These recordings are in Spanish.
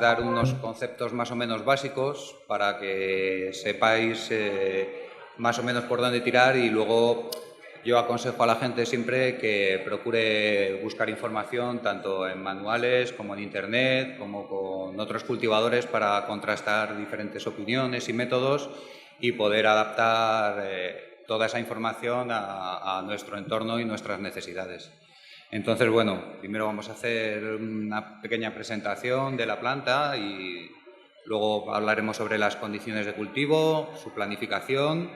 dar unos conceptos más o menos básicos para que sepáis más o menos por dónde tirar, y luego yo aconsejo a la gente siempre que procure buscar información tanto en manuales como en internet, como con otros cultivadores, para contrastar diferentes opiniones y métodos y poder adaptar toda esa información a nuestro entorno y nuestras necesidades. Entonces, bueno, primero vamos a hacer una pequeña presentación de la planta y luego hablaremos sobre las condiciones de cultivo, su planificación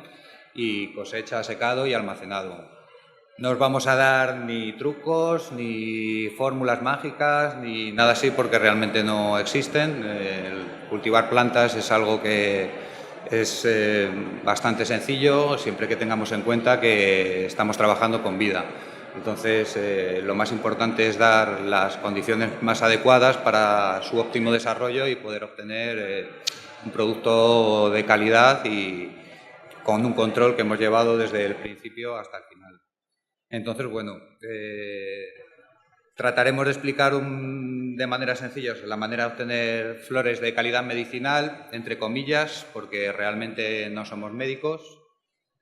y cosecha, secado y almacenado. No os vamos a dar ni trucos, ni fórmulas mágicas, ni nada así, porque realmente no existen. Cultivar plantas es algo que es bastante sencillo, siempre que tengamos en cuenta que estamos trabajando con vida. Entonces, lo más importante es dar las condiciones más adecuadas para su óptimo desarrollo y poder obtener un producto de calidad y con un control que hemos llevado desde el principio hasta el final. Entonces, bueno, trataremos de explicar de manera sencilla la manera de obtener flores de calidad medicinal, entre comillas, porque realmente no somos médicos.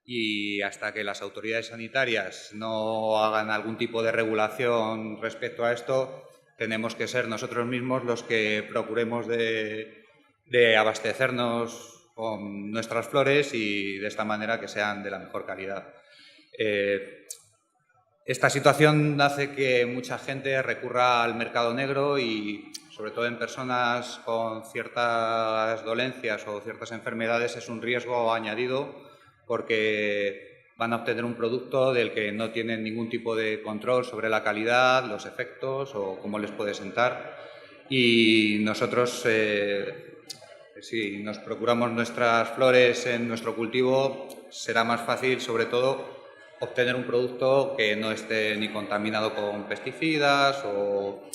Y hasta que las autoridades sanitarias no hagan algún tipo de regulación respecto a esto, tenemos que ser nosotros mismos los que procuremos de abastecernos con nuestras flores y de esta manera que sean de la mejor calidad. Esta situación hace que mucha gente recurra al mercado negro y, sobre todo en personas con ciertas dolencias o ciertas enfermedades, es un riesgo añadido, porque van a obtener un producto del que no tienen ningún tipo de control sobre la calidad, los efectos o cómo les puede sentar. Y nosotros, si nos procuramos nuestras flores en nuestro cultivo, será más fácil, sobre todo, obtener un producto que no esté ni contaminado con pesticidas o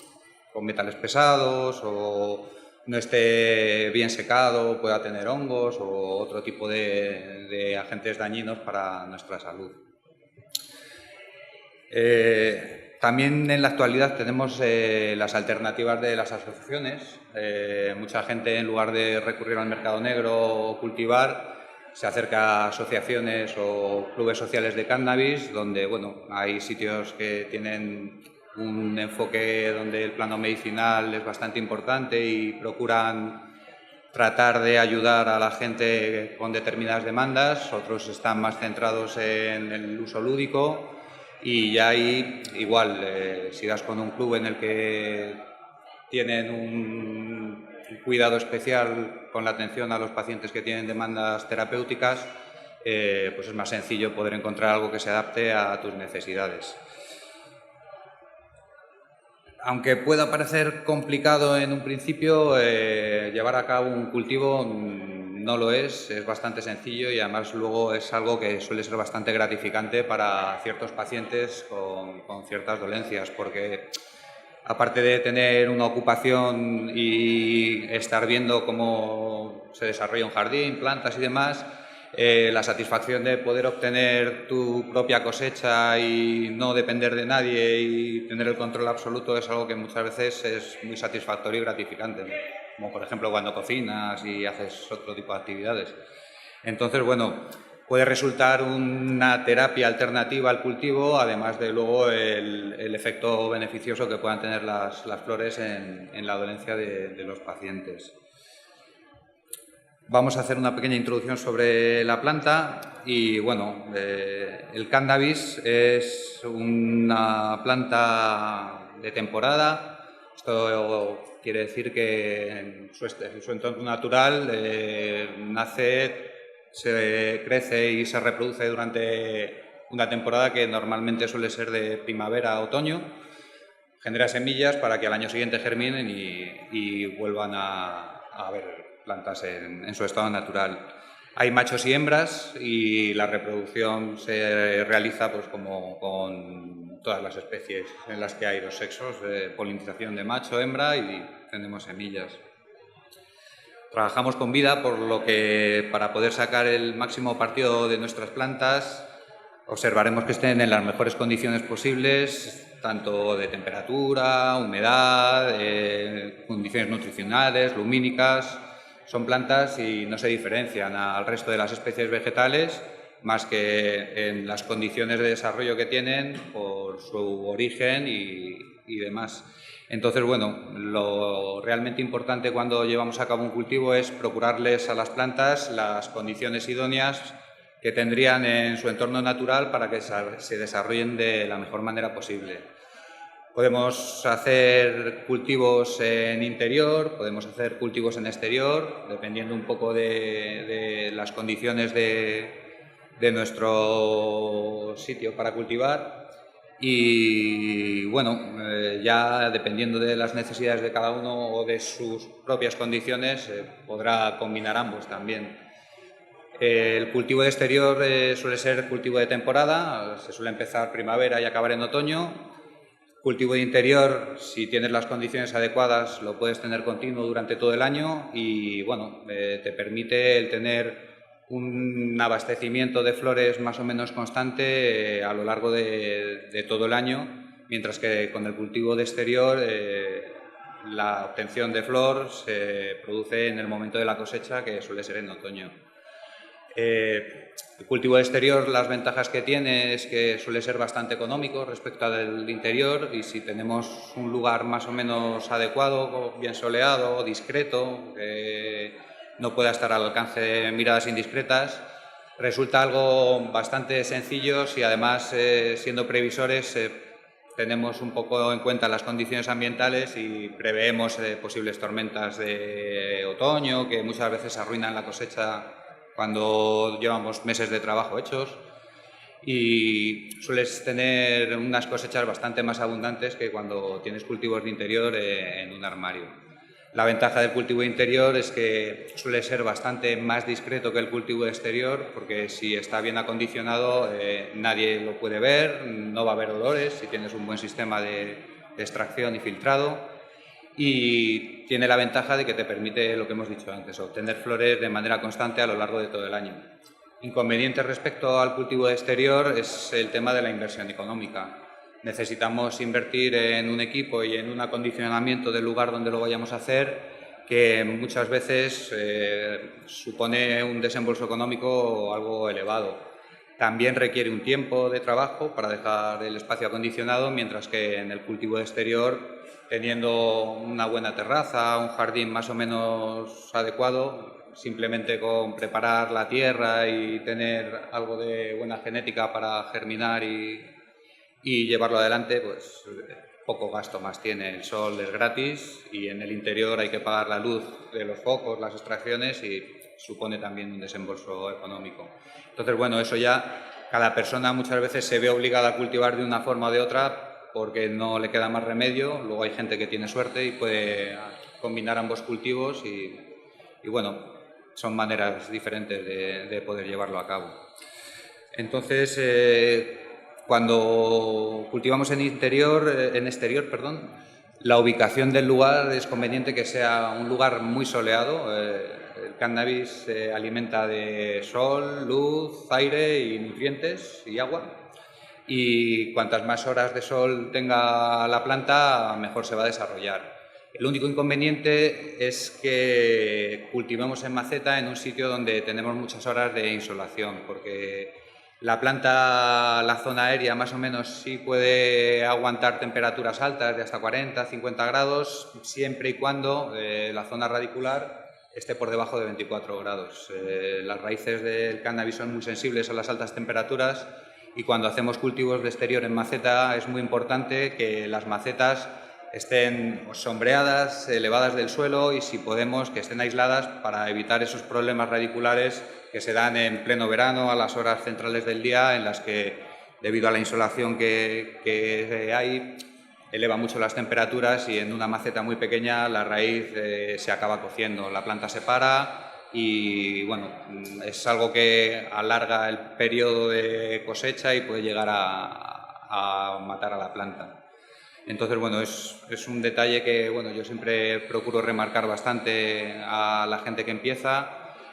con metales pesados, o no esté bien secado, pueda tener hongos o otro tipo de agentes dañinos para nuestra salud. También en la actualidad tenemos las alternativas de las asociaciones. Mucha gente, en lugar de recurrir al mercado negro o cultivar, se acerca a asociaciones o clubes sociales de cannabis, donde hay sitios que tienen un enfoque donde el plano medicinal es bastante importante y procuran tratar de ayudar a la gente con determinadas demandas. Otros están más centrados en el uso lúdico, y ya ahí igual, si das con un club en el que tienen un cuidado especial con la atención a los pacientes que tienen demandas terapéuticas, pues es más sencillo poder encontrar algo que se adapte a tus necesidades. Aunque pueda parecer complicado en un principio, llevar a cabo un cultivo no lo es bastante sencillo, y además luego es algo que suele ser bastante gratificante para ciertos pacientes con ciertas dolencias, porque aparte de tener una ocupación y estar viendo cómo se desarrolla un jardín, plantas y demás, la satisfacción de poder obtener tu propia cosecha y no depender de nadie y tener el control absoluto es algo que muchas veces es muy satisfactorio y gratificante, ¿no? Como por ejemplo cuando cocinas y haces otro tipo de actividades. Entonces, puede resultar una terapia alternativa al cultivo, además de luego el efecto beneficioso que puedan tener las flores en la dolencia de los pacientes. Vamos a hacer una pequeña introducción sobre la planta y, el cannabis es una planta de temporada. Esto quiere decir que en su entorno natural se crece y se reproduce durante una temporada que normalmente suele ser de primavera a otoño. Genera semillas para que al año siguiente germinen y vuelvan a haber plantas en su estado natural. Hay machos y hembras y la reproducción se realiza como con todas las especies en las que hay dos sexos, polinización de macho, hembra, y tenemos semillas. Trabajamos con vida, por lo que para poder sacar el máximo partido de nuestras plantas observaremos que estén en las mejores condiciones posibles, tanto de temperatura, humedad, condiciones nutricionales, lumínicas. Son plantas y no se diferencian al resto de las especies vegetales, más que en las condiciones de desarrollo que tienen por su origen y demás. Entonces, bueno, lo realmente importante cuando llevamos a cabo un cultivo es procurarles a las plantas las condiciones idóneas que tendrían en su entorno natural para que se desarrollen de la mejor manera posible. Podemos hacer cultivos en interior, podemos hacer cultivos en exterior, dependiendo un poco de las condiciones de nuestro sitio para cultivar. Y bueno, ya dependiendo de las necesidades de cada uno o de sus propias condiciones, podrá combinar ambos también. El cultivo de exterior suele ser cultivo de temporada, se suele empezar primavera y acabar en otoño. Cultivo de interior, si tienes las condiciones adecuadas, lo puedes tener continuo durante todo el año y bueno, te permite el tener un abastecimiento de flores más o menos constante a lo largo de todo el año, mientras que con el cultivo de exterior la obtención de flor se produce en el momento de la cosecha, que suele ser en otoño. El cultivo de exterior, las ventajas que tiene es que suele ser bastante económico respecto al interior, y si tenemos un lugar más o menos adecuado, bien soleado, discreto, no pueda estar al alcance de miradas indiscretas, resulta algo bastante sencillo si además, siendo previsores, tenemos un poco en cuenta las condiciones ambientales y preveemos posibles tormentas de otoño que muchas veces arruinan la cosecha cuando llevamos meses de trabajo hechos, y sueles tener unas cosechas bastante más abundantes que cuando tienes cultivos de interior en un armario. La ventaja del cultivo de interior es que suele ser bastante más discreto que el cultivo de exterior, porque si está bien acondicionado nadie lo puede ver, no va a haber olores si tienes un buen sistema de extracción y filtrado. Y tiene la ventaja de que te permite, lo que hemos dicho antes, obtener flores de manera constante a lo largo de todo el año. Inconveniente respecto al cultivo de exterior es el tema de la inversión económica. Necesitamos invertir en un equipo y en un acondicionamiento del lugar donde lo vayamos a hacer, que muchas veces supone un desembolso económico algo elevado. También requiere un tiempo de trabajo para dejar el espacio acondicionado, mientras que en el cultivo de exterior, teniendo una buena terraza, un jardín más o menos adecuado, simplemente con preparar la tierra y tener algo de buena genética para germinar y llevarlo adelante, pues poco gasto más tiene. El sol es gratis y en el interior hay que pagar la luz de los focos, las extracciones, y supone también un desembolso económico. Entonces, bueno, eso ya cada persona muchas veces se ve obligada a cultivar de una forma o de otra porque no le queda más remedio. Luego hay gente que tiene suerte y puede combinar ambos cultivos y bueno, son maneras diferentes de poder llevarlo a cabo. Entonces, cuando cultivamos en exterior, la ubicación del lugar es conveniente que sea un lugar muy soleado. El cannabis se alimenta de sol, luz, aire y nutrientes y agua. Y cuantas más horas de sol tenga la planta, mejor se va a desarrollar. El único inconveniente es que cultivemos en maceta en un sitio donde tenemos muchas horas de insolación, porque la planta, la zona aérea más o menos sí puede aguantar temperaturas altas de hasta 40, 50 grados, siempre y cuando la zona radicular esté por debajo de 24 grados. Las raíces del cannabis son muy sensibles a las altas temperaturas, y cuando hacemos cultivos de exterior en maceta es muy importante que las macetas estén sombreadas, elevadas del suelo, y si podemos que estén aisladas para evitar esos problemas radiculares que se dan en pleno verano a las horas centrales del día, en las que debido a la insolación que hay eleva mucho las temperaturas, y en una maceta muy pequeña la raíz se acaba cociendo, la planta se para y bueno, es algo que alarga el periodo de cosecha y puede llegar a matar a la planta. Entonces, bueno, es un detalle que bueno, yo siempre procuro remarcar bastante a la gente que empieza,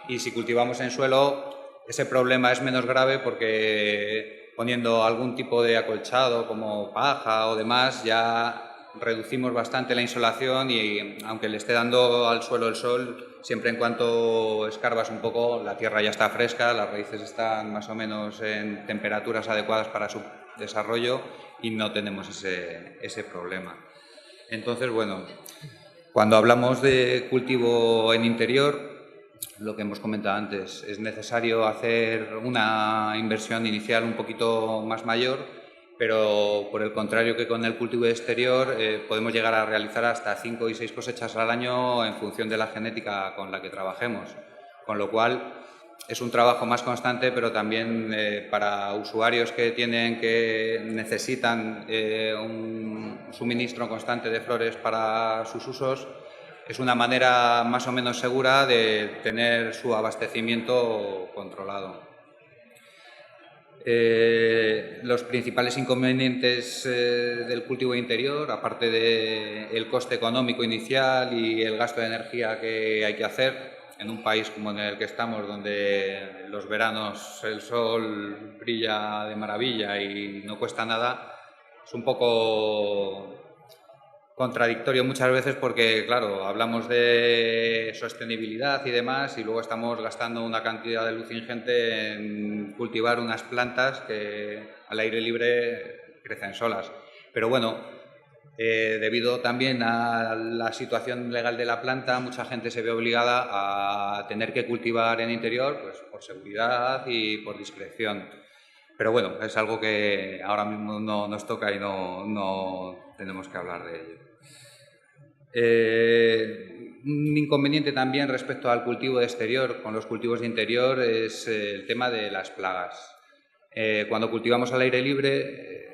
y si cultivamos en suelo ese problema es menos grave porque poniendo algún tipo de acolchado como paja o demás, ya reducimos bastante la insolación y aunque le esté dando al suelo el sol, siempre en cuanto escarbas un poco, la tierra ya está fresca, las raíces están más o menos en temperaturas adecuadas para su desarrollo y no tenemos ese problema. Entonces, bueno, cuando hablamos de cultivo en interior, lo que hemos comentado antes, es necesario hacer una inversión inicial un poquito más mayor, pero por el contrario que con el cultivo exterior podemos llegar a realizar hasta 5 y 6 cosechas al año en función de la genética con la que trabajemos, con lo cual es un trabajo más constante, pero también para usuarios que necesitan un suministro constante de flores para sus usos, es una manera más o menos segura de tener su abastecimiento controlado. Los principales inconvenientes del cultivo interior, aparte del coste económico inicial y el gasto de energía que hay que hacer, en un país como en el que estamos, donde los veranos el sol brilla de maravilla y no cuesta nada, es un poco contradictorio muchas veces porque, claro, hablamos de sostenibilidad y demás y luego estamos gastando una cantidad de luz ingente en cultivar unas plantas que al aire libre crecen solas. Pero bueno, debido también a la situación legal de la planta, mucha gente se ve obligada a tener que cultivar en interior, pues por seguridad y por discreción. Pero bueno, es algo que ahora mismo no nos toca y no tenemos que hablar de ello. Un inconveniente también respecto al cultivo de exterior con los cultivos de interior es el tema de las plagas. Cuando cultivamos al aire libre,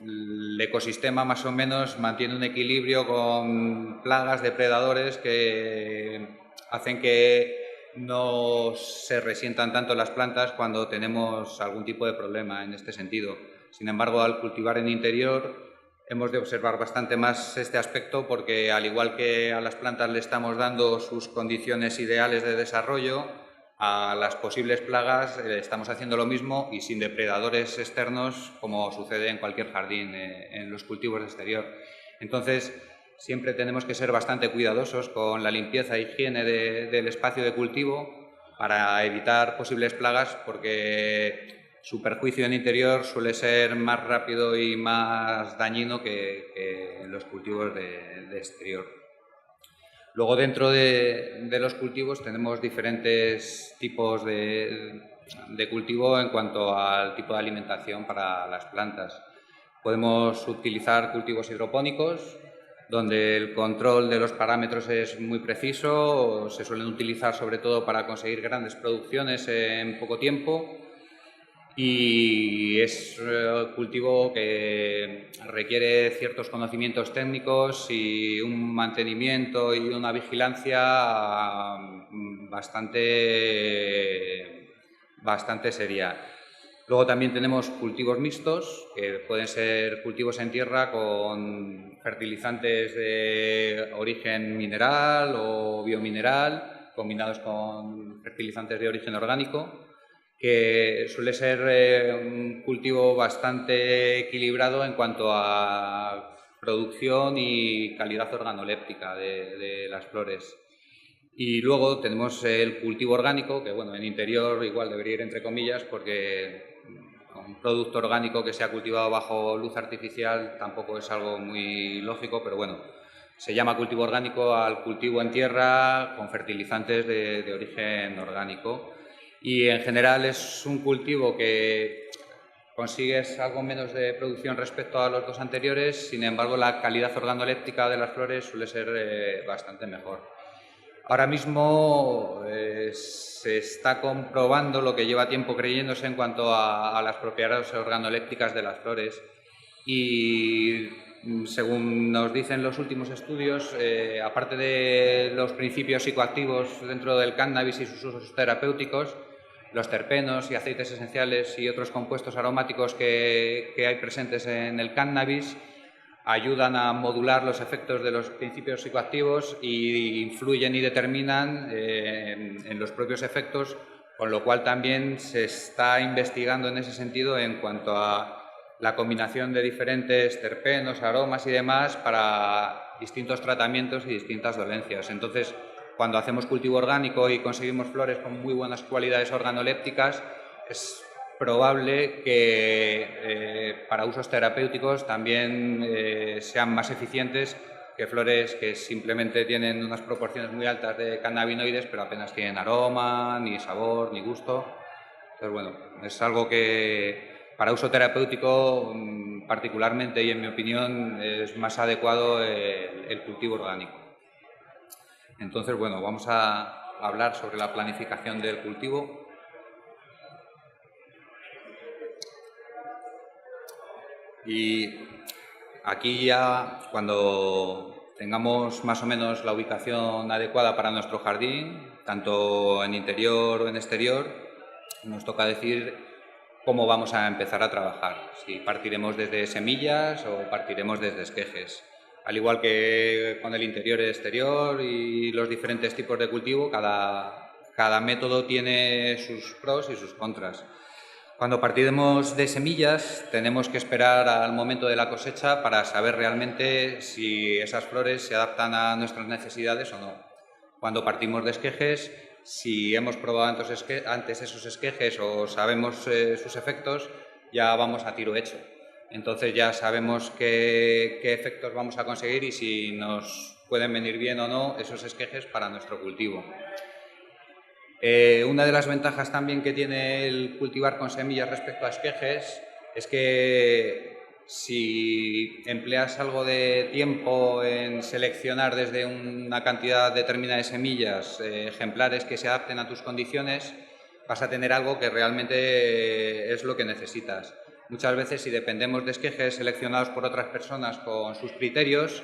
el ecosistema más o menos mantiene un equilibrio con plagas, depredadores que hacen que no se resientan tanto las plantas cuando tenemos algún tipo de problema en este sentido. Sin embargo, al cultivar en interior, hemos de observar bastante más este aspecto porque, al igual que a las plantas le estamos dando sus condiciones ideales de desarrollo, a las posibles plagas estamos haciendo lo mismo y sin depredadores externos, como sucede en cualquier jardín en los cultivos de exterior. Entonces, siempre tenemos que ser bastante cuidadosos con la limpieza e higiene del espacio de cultivo para evitar posibles plagas, porque su perjuicio en interior suele ser más rápido y más dañino que en los cultivos de exterior. Luego, dentro de los cultivos tenemos diferentes tipos de cultivo en cuanto al tipo de alimentación para las plantas. Podemos utilizar cultivos hidropónicos, donde el control de los parámetros es muy preciso, se suelen utilizar sobre todo para conseguir grandes producciones en poco tiempo. Y es cultivo que requiere ciertos conocimientos técnicos y un mantenimiento y una vigilancia bastante seria. Luego también tenemos cultivos mixtos, que pueden ser cultivos en tierra con fertilizantes de origen mineral o biomineral, combinados con fertilizantes de origen orgánico, que suele ser un cultivo bastante equilibrado en cuanto a producción y calidad organoléptica de las flores. Y luego tenemos el cultivo orgánico, que bueno, en interior igual debería ir entre comillas, porque un producto orgánico que sea cultivado bajo luz artificial tampoco es algo muy lógico, pero bueno, se llama cultivo orgánico al cultivo en tierra con fertilizantes de origen orgánico. Y en general es un cultivo que consigues algo menos de producción respecto a los dos anteriores, sin embargo la calidad organoléptica de las flores suele ser bastante mejor. Ahora mismo se está comprobando lo que lleva tiempo creyéndose en cuanto a las propiedades organolépticas de las flores, y según nos dicen los últimos estudios, aparte de los principios psicoactivos dentro del cannabis y sus usos terapéuticos, los terpenos y aceites esenciales y otros compuestos aromáticos que hay presentes en el cannabis ayudan a modular los efectos de los principios psicoactivos y influyen y determinan en los propios efectos con lo cual también se está investigando en ese sentido en cuanto a la combinación de diferentes terpenos, aromas y demás para distintos tratamientos y distintas dolencias. Entonces, cuando hacemos cultivo orgánico y conseguimos flores con muy buenas cualidades organolépticas, es probable que para usos terapéuticos también sean más eficientes que flores que simplemente tienen unas proporciones muy altas de cannabinoides, pero apenas tienen aroma, ni sabor, ni gusto. Entonces, bueno, es algo que para uso terapéutico particularmente y en mi opinión es más adecuado el cultivo orgánico. Entonces, bueno, vamos a hablar sobre la planificación del cultivo. Y aquí ya, cuando tengamos más o menos la ubicación adecuada para nuestro jardín, tanto en interior o en exterior, nos toca decir cómo vamos a empezar a trabajar, si partiremos desde semillas o partiremos desde esquejes. Al igual que con el interior y el exterior y los diferentes tipos de cultivo, cada método tiene sus pros y sus contras. Cuando partiremos de semillas, tenemos que esperar al momento de la cosecha para saber realmente si esas flores se adaptan a nuestras necesidades o no. Cuando partimos de esquejes, si hemos probado antes esos esquejes o sabemos sus efectos, ya vamos a tiro hecho. Entonces ya sabemos qué efectos vamos a conseguir y si nos pueden venir bien o no esos esquejes para nuestro cultivo. Una de las ventajas también que tiene el cultivar con semillas respecto a esquejes es que si empleas algo de tiempo en seleccionar desde una cantidad determinada de semillas ejemplares que se adapten a tus condiciones, vas a tener algo que realmente es lo que necesitas. Muchas veces, si dependemos de esquejes seleccionados por otras personas con sus criterios,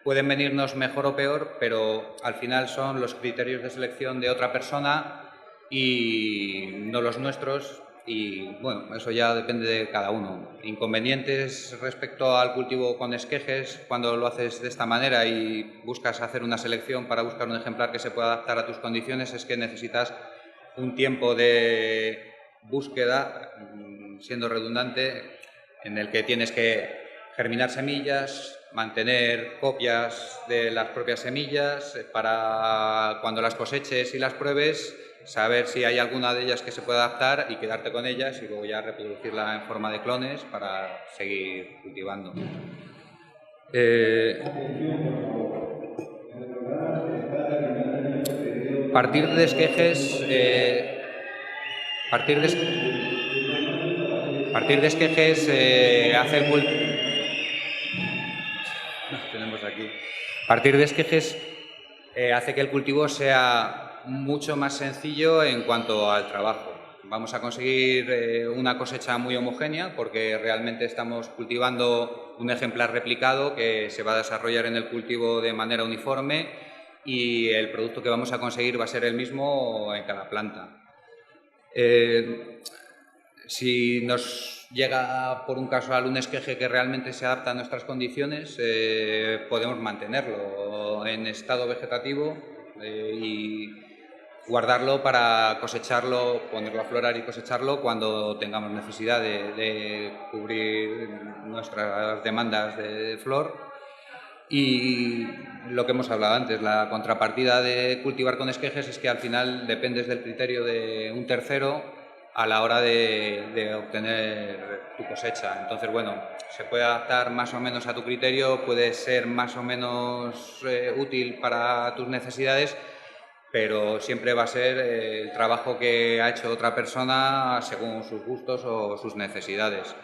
pueden venirnos mejor o peor, pero al final son los criterios de selección de otra persona y no los nuestros, y bueno, eso ya depende de cada uno. Inconvenientes respecto al cultivo con esquejes, cuando lo haces de esta manera y buscas hacer una selección para buscar un ejemplar que se pueda adaptar a tus condiciones, es que necesitas un tiempo de búsqueda, siendo redundante, en el que tienes que germinar semillas, mantener copias de las propias semillas para cuando las coseches y las pruebes, saber si hay alguna de ellas que se pueda adaptar y quedarte con ellas y luego ya reproducirla en forma de clones para seguir cultivando. Partir de esquejes hace el cultivo. Tenemos aquí. Partir de esquejes hace que el cultivo sea mucho más sencillo en cuanto al trabajo. Vamos a conseguir una cosecha muy homogénea porque realmente estamos cultivando un ejemplar replicado que se va a desarrollar en el cultivo de manera uniforme y el producto que vamos a conseguir va a ser el mismo en cada planta. Si nos llega por un casual un esqueje que realmente se adapta a nuestras condiciones, podemos mantenerlo en estado vegetativo y guardarlo para cosecharlo, ponerlo a florar y cosecharlo cuando tengamos necesidad de cubrir nuestras demandas de flor. Y lo que hemos hablado antes, la contrapartida de cultivar con esquejes es que al final dependes del criterio de un tercero a la hora de obtener tu cosecha. Entonces, bueno, se puede adaptar más o menos a tu criterio, puede ser más o menos útil para tus necesidades, pero siempre va a ser el trabajo que ha hecho otra persona según sus gustos o sus necesidades.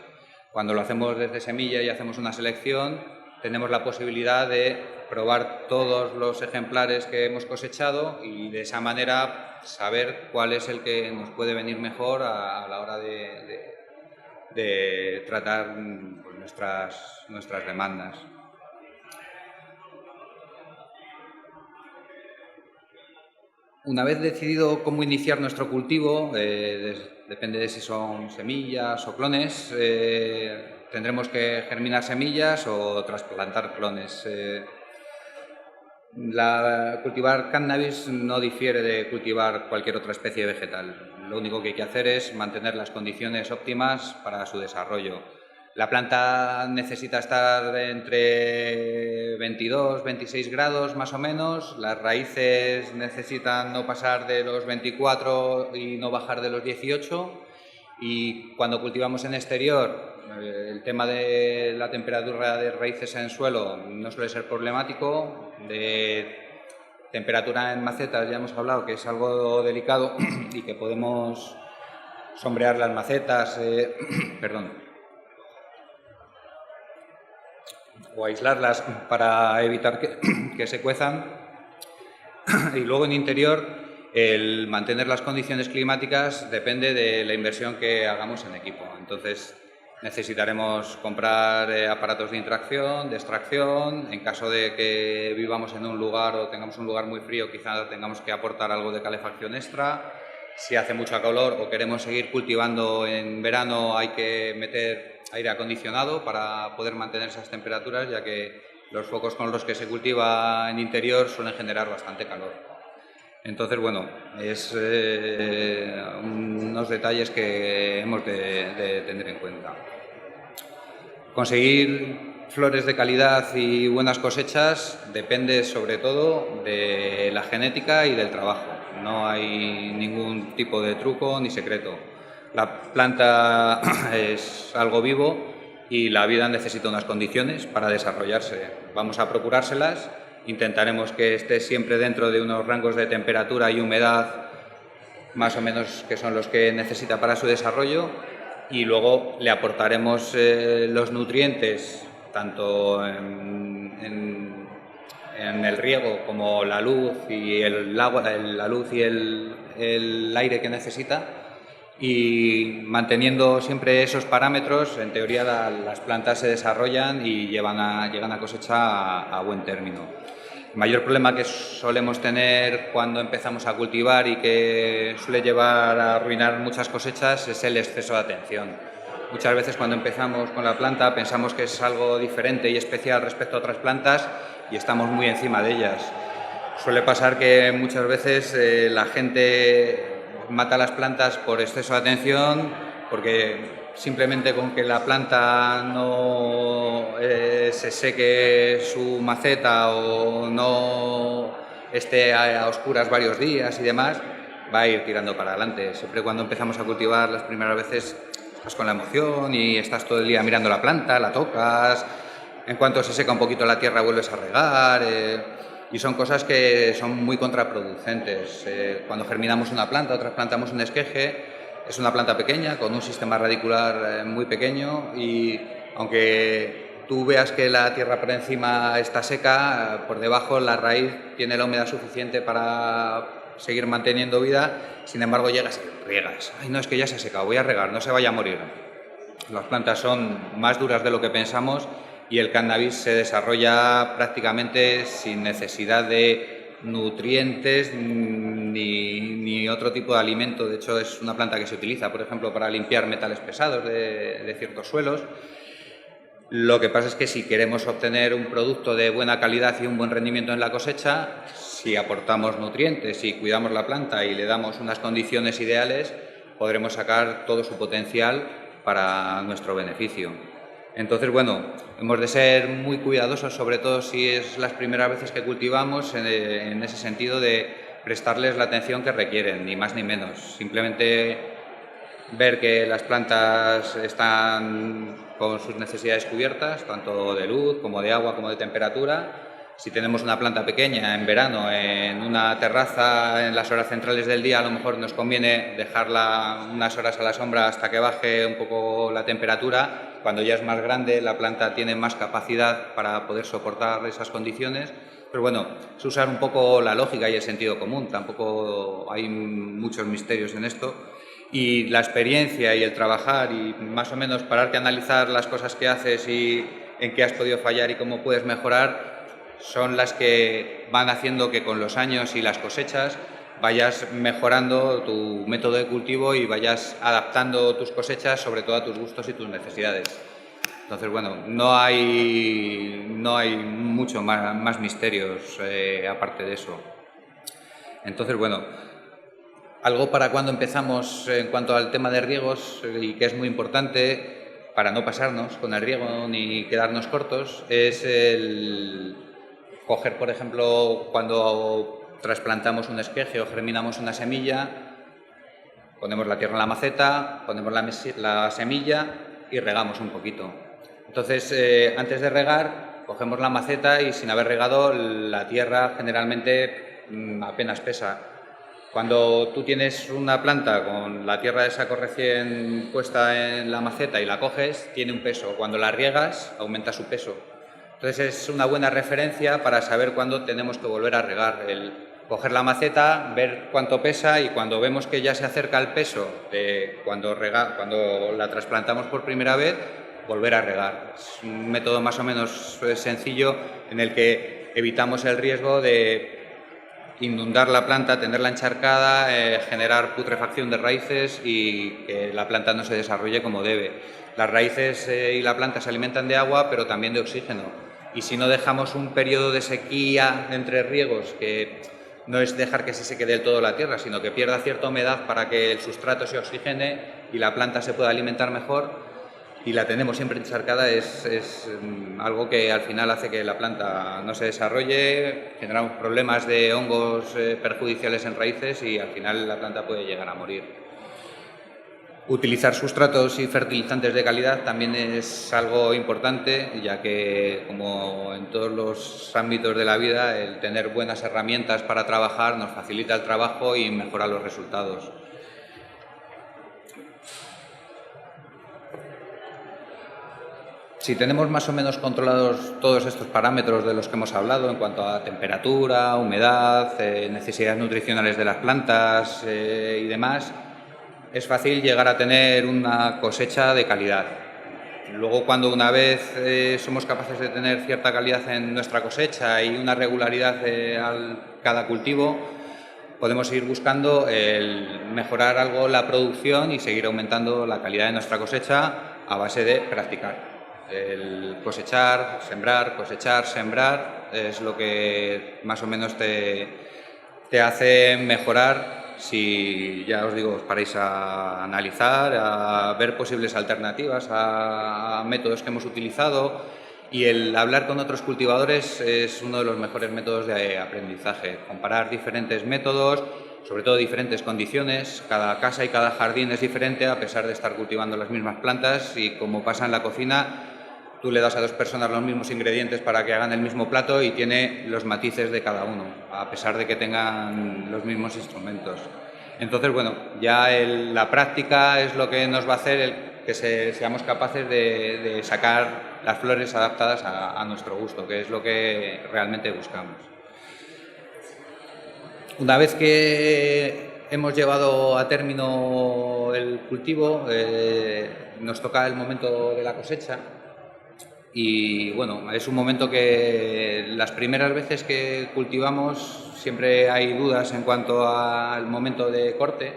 Cuando lo hacemos desde semilla y hacemos una selección, tenemos la posibilidad de probar todos los ejemplares que hemos cosechado y de esa manera saber cuál es el que nos puede venir mejor a la hora de tratar pues, nuestras demandas. Una vez decidido cómo iniciar nuestro cultivo, depende de si son semillas o clones, tendremos que germinar semillas o trasplantar clones. Cultivar cannabis no difiere de cultivar cualquier otra especie vegetal. Lo único que hay que hacer es mantener las condiciones óptimas para su desarrollo. La planta necesita estar entre 22, 26 grados más o menos. Las raíces necesitan no pasar de los 24 y no bajar de los 18. Y cuando cultivamos en exterior, el tema de la temperatura de raíces en suelo no suele ser problemático. De temperatura en macetas ya hemos hablado que es algo delicado y que podemos sombrear las macetas, o aislarlas para evitar que se cuezan. Y luego en interior, el mantener las condiciones climáticas depende de la inversión que hagamos en equipo. Entonces necesitaremos comprar aparatos de intracción, de extracción. En caso de que vivamos en un lugar o tengamos un lugar muy frío, quizá tengamos que aportar algo de calefacción extra. Si hace mucho calor o queremos seguir cultivando en verano, hay que meter aire acondicionado para poder mantener esas temperaturas, ya que los focos con los que se cultiva en interior suelen generar bastante calor. Entonces, bueno, es unos detalles que hemos de tener en cuenta. Conseguir flores de calidad y buenas cosechas depende sobre todo de la genética y del trabajo. No hay ningún tipo de truco ni secreto. La planta es algo vivo y la vida necesita unas condiciones para desarrollarse. Vamos a procurárselas, intentaremos que esté siempre dentro de unos rangos de temperatura y humedad más o menos que son los que necesita para su desarrollo, y luego le aportaremos los nutrientes tanto en el riego como la luz y el agua, la luz y el aire que necesita, y manteniendo siempre esos parámetros, en teoría las plantas se desarrollan y llegan a cosecha a buen término. El mayor problema que solemos tener cuando empezamos a cultivar y que suele llevar a arruinar muchas cosechas es el exceso de atención. Muchas veces cuando empezamos con la planta pensamos que es algo diferente y especial respecto a otras plantas y estamos muy encima de ellas. Suele pasar que muchas veces la gente mata las plantas por exceso de atención, porque simplemente con que la planta no se seque su maceta o no esté a oscuras varios días y demás, va a ir tirando para adelante. Siempre cuando empezamos a cultivar las primeras veces estás con la emoción y estás todo el día mirando la planta, la tocas, en cuanto se seca un poquito la tierra vuelves a regar, y son cosas que son muy contraproducentes. Cuando germinamos una planta, otras plantamos un esqueje, es una planta pequeña con un sistema radicular muy pequeño, y aunque tú veas que la tierra por encima está seca, por debajo la raíz tiene la humedad suficiente para seguir manteniendo vida. Sin embargo, llegas y riegas. Ay, no, es que ya se ha secado, voy a regar, no se vaya a morir. Las plantas son más duras de lo que pensamos y el cannabis se desarrolla prácticamente sin necesidad de nutrientes ni otro tipo de alimento. De hecho, es una planta que se utiliza, por ejemplo, para limpiar metales pesados de ciertos suelos. Lo que pasa es que si queremos obtener un producto de buena calidad y un buen rendimiento en la cosecha, si aportamos nutrientes y cuidamos la planta y le damos unas condiciones ideales, podremos sacar todo su potencial para nuestro beneficio. Entonces, bueno, hemos de ser muy cuidadosos, sobre todo si es las primeras veces que cultivamos, en ese sentido de prestarles la atención que requieren, ni más ni menos. Simplemente ver que las plantas están con sus necesidades cubiertas, tanto de luz como de agua como de temperatura. Si tenemos una planta pequeña en verano en una terraza en las horas centrales del día, a lo mejor nos conviene dejarla unas horas a la sombra hasta que baje un poco la temperatura. Cuando ya es más grande, la planta tiene más capacidad para poder soportar esas condiciones. Pero bueno, es usar un poco la lógica y el sentido común, tampoco hay muchos misterios en esto. Y la experiencia y el trabajar y más o menos pararte a analizar las cosas que haces y en qué has podido fallar y cómo puedes mejorar son las que van haciendo que con los años y las cosechas vayas mejorando tu método de cultivo y vayas adaptando tus cosechas sobre todo a tus gustos y tus necesidades. Entonces, bueno, no hay mucho más misterios aparte de eso. Entonces, bueno, algo para cuando empezamos en cuanto al tema de riegos y que es muy importante para no pasarnos con el riego ni quedarnos cortos es el coger, por ejemplo, cuando trasplantamos un esqueje o germinamos una semilla, ponemos la tierra en la maceta, ponemos la semilla y regamos un poquito. Entonces, antes de regar, cogemos la maceta y sin haber regado, la tierra generalmente apenas pesa. Cuando tú tienes una planta con la tierra de saco recién puesta en la maceta y la coges, tiene un peso. Cuando la riegas, aumenta su peso. Entonces es una buena referencia para saber cuándo tenemos que volver a regar. El coger la maceta, ver cuánto pesa y cuando vemos que ya se acerca el peso de cuando la trasplantamos por primera vez, volver a regar. Es un método más o menos sencillo en el que evitamos el riesgo de inundar la planta, tenerla encharcada, generar putrefacción de raíces y que la planta no se desarrolle como debe. Las raíces y la planta se alimentan de agua, pero también de oxígeno. Y si no dejamos un periodo de sequía entre riegos, que no es dejar que se seque del todo la tierra, sino que pierda cierta humedad para que el sustrato se oxigene y la planta se pueda alimentar mejor, y la tenemos siempre encharcada, es algo que al final hace que la planta no se desarrolle, generamos problemas de hongos perjudiciales en raíces y al final la planta puede llegar a morir. Utilizar sustratos y fertilizantes de calidad también es algo importante, ya que, como en todos los ámbitos de la vida, el tener buenas herramientas para trabajar nos facilita el trabajo y mejora los resultados. Si tenemos más o menos controlados todos estos parámetros de los que hemos hablado en cuanto a temperatura, humedad, necesidades nutricionales de las plantas y demás, es fácil llegar a tener una cosecha de calidad. Luego, cuando una vez somos capaces de tener cierta calidad en nuestra cosecha y una regularidad cada cultivo, podemos ir buscando el mejorar algo la producción y seguir aumentando la calidad de nuestra cosecha a base de practicar. El cosechar, sembrar es lo que más o menos te hace mejorar. Si, ya os digo, os paráis a analizar, a ver posibles alternativas a métodos que hemos utilizado, y el hablar con otros cultivadores es uno de los mejores métodos de aprendizaje. Comparar diferentes métodos, sobre todo diferentes condiciones. Cada casa y cada jardín es diferente a pesar de estar cultivando las mismas plantas, y como pasa en la cocina, tú le das a dos personas los mismos ingredientes para que hagan el mismo plato y tiene los matices de cada uno, a pesar de que tengan los mismos instrumentos. Entonces, bueno, ya la práctica es lo que nos va a hacer que seamos capaces de sacar las flores adaptadas a nuestro gusto, que es lo que realmente buscamos. Una vez que hemos llevado a término el cultivo, nos toca el momento de la cosecha. Y bueno, es un momento que las primeras veces que cultivamos siempre hay dudas en cuanto al momento de corte,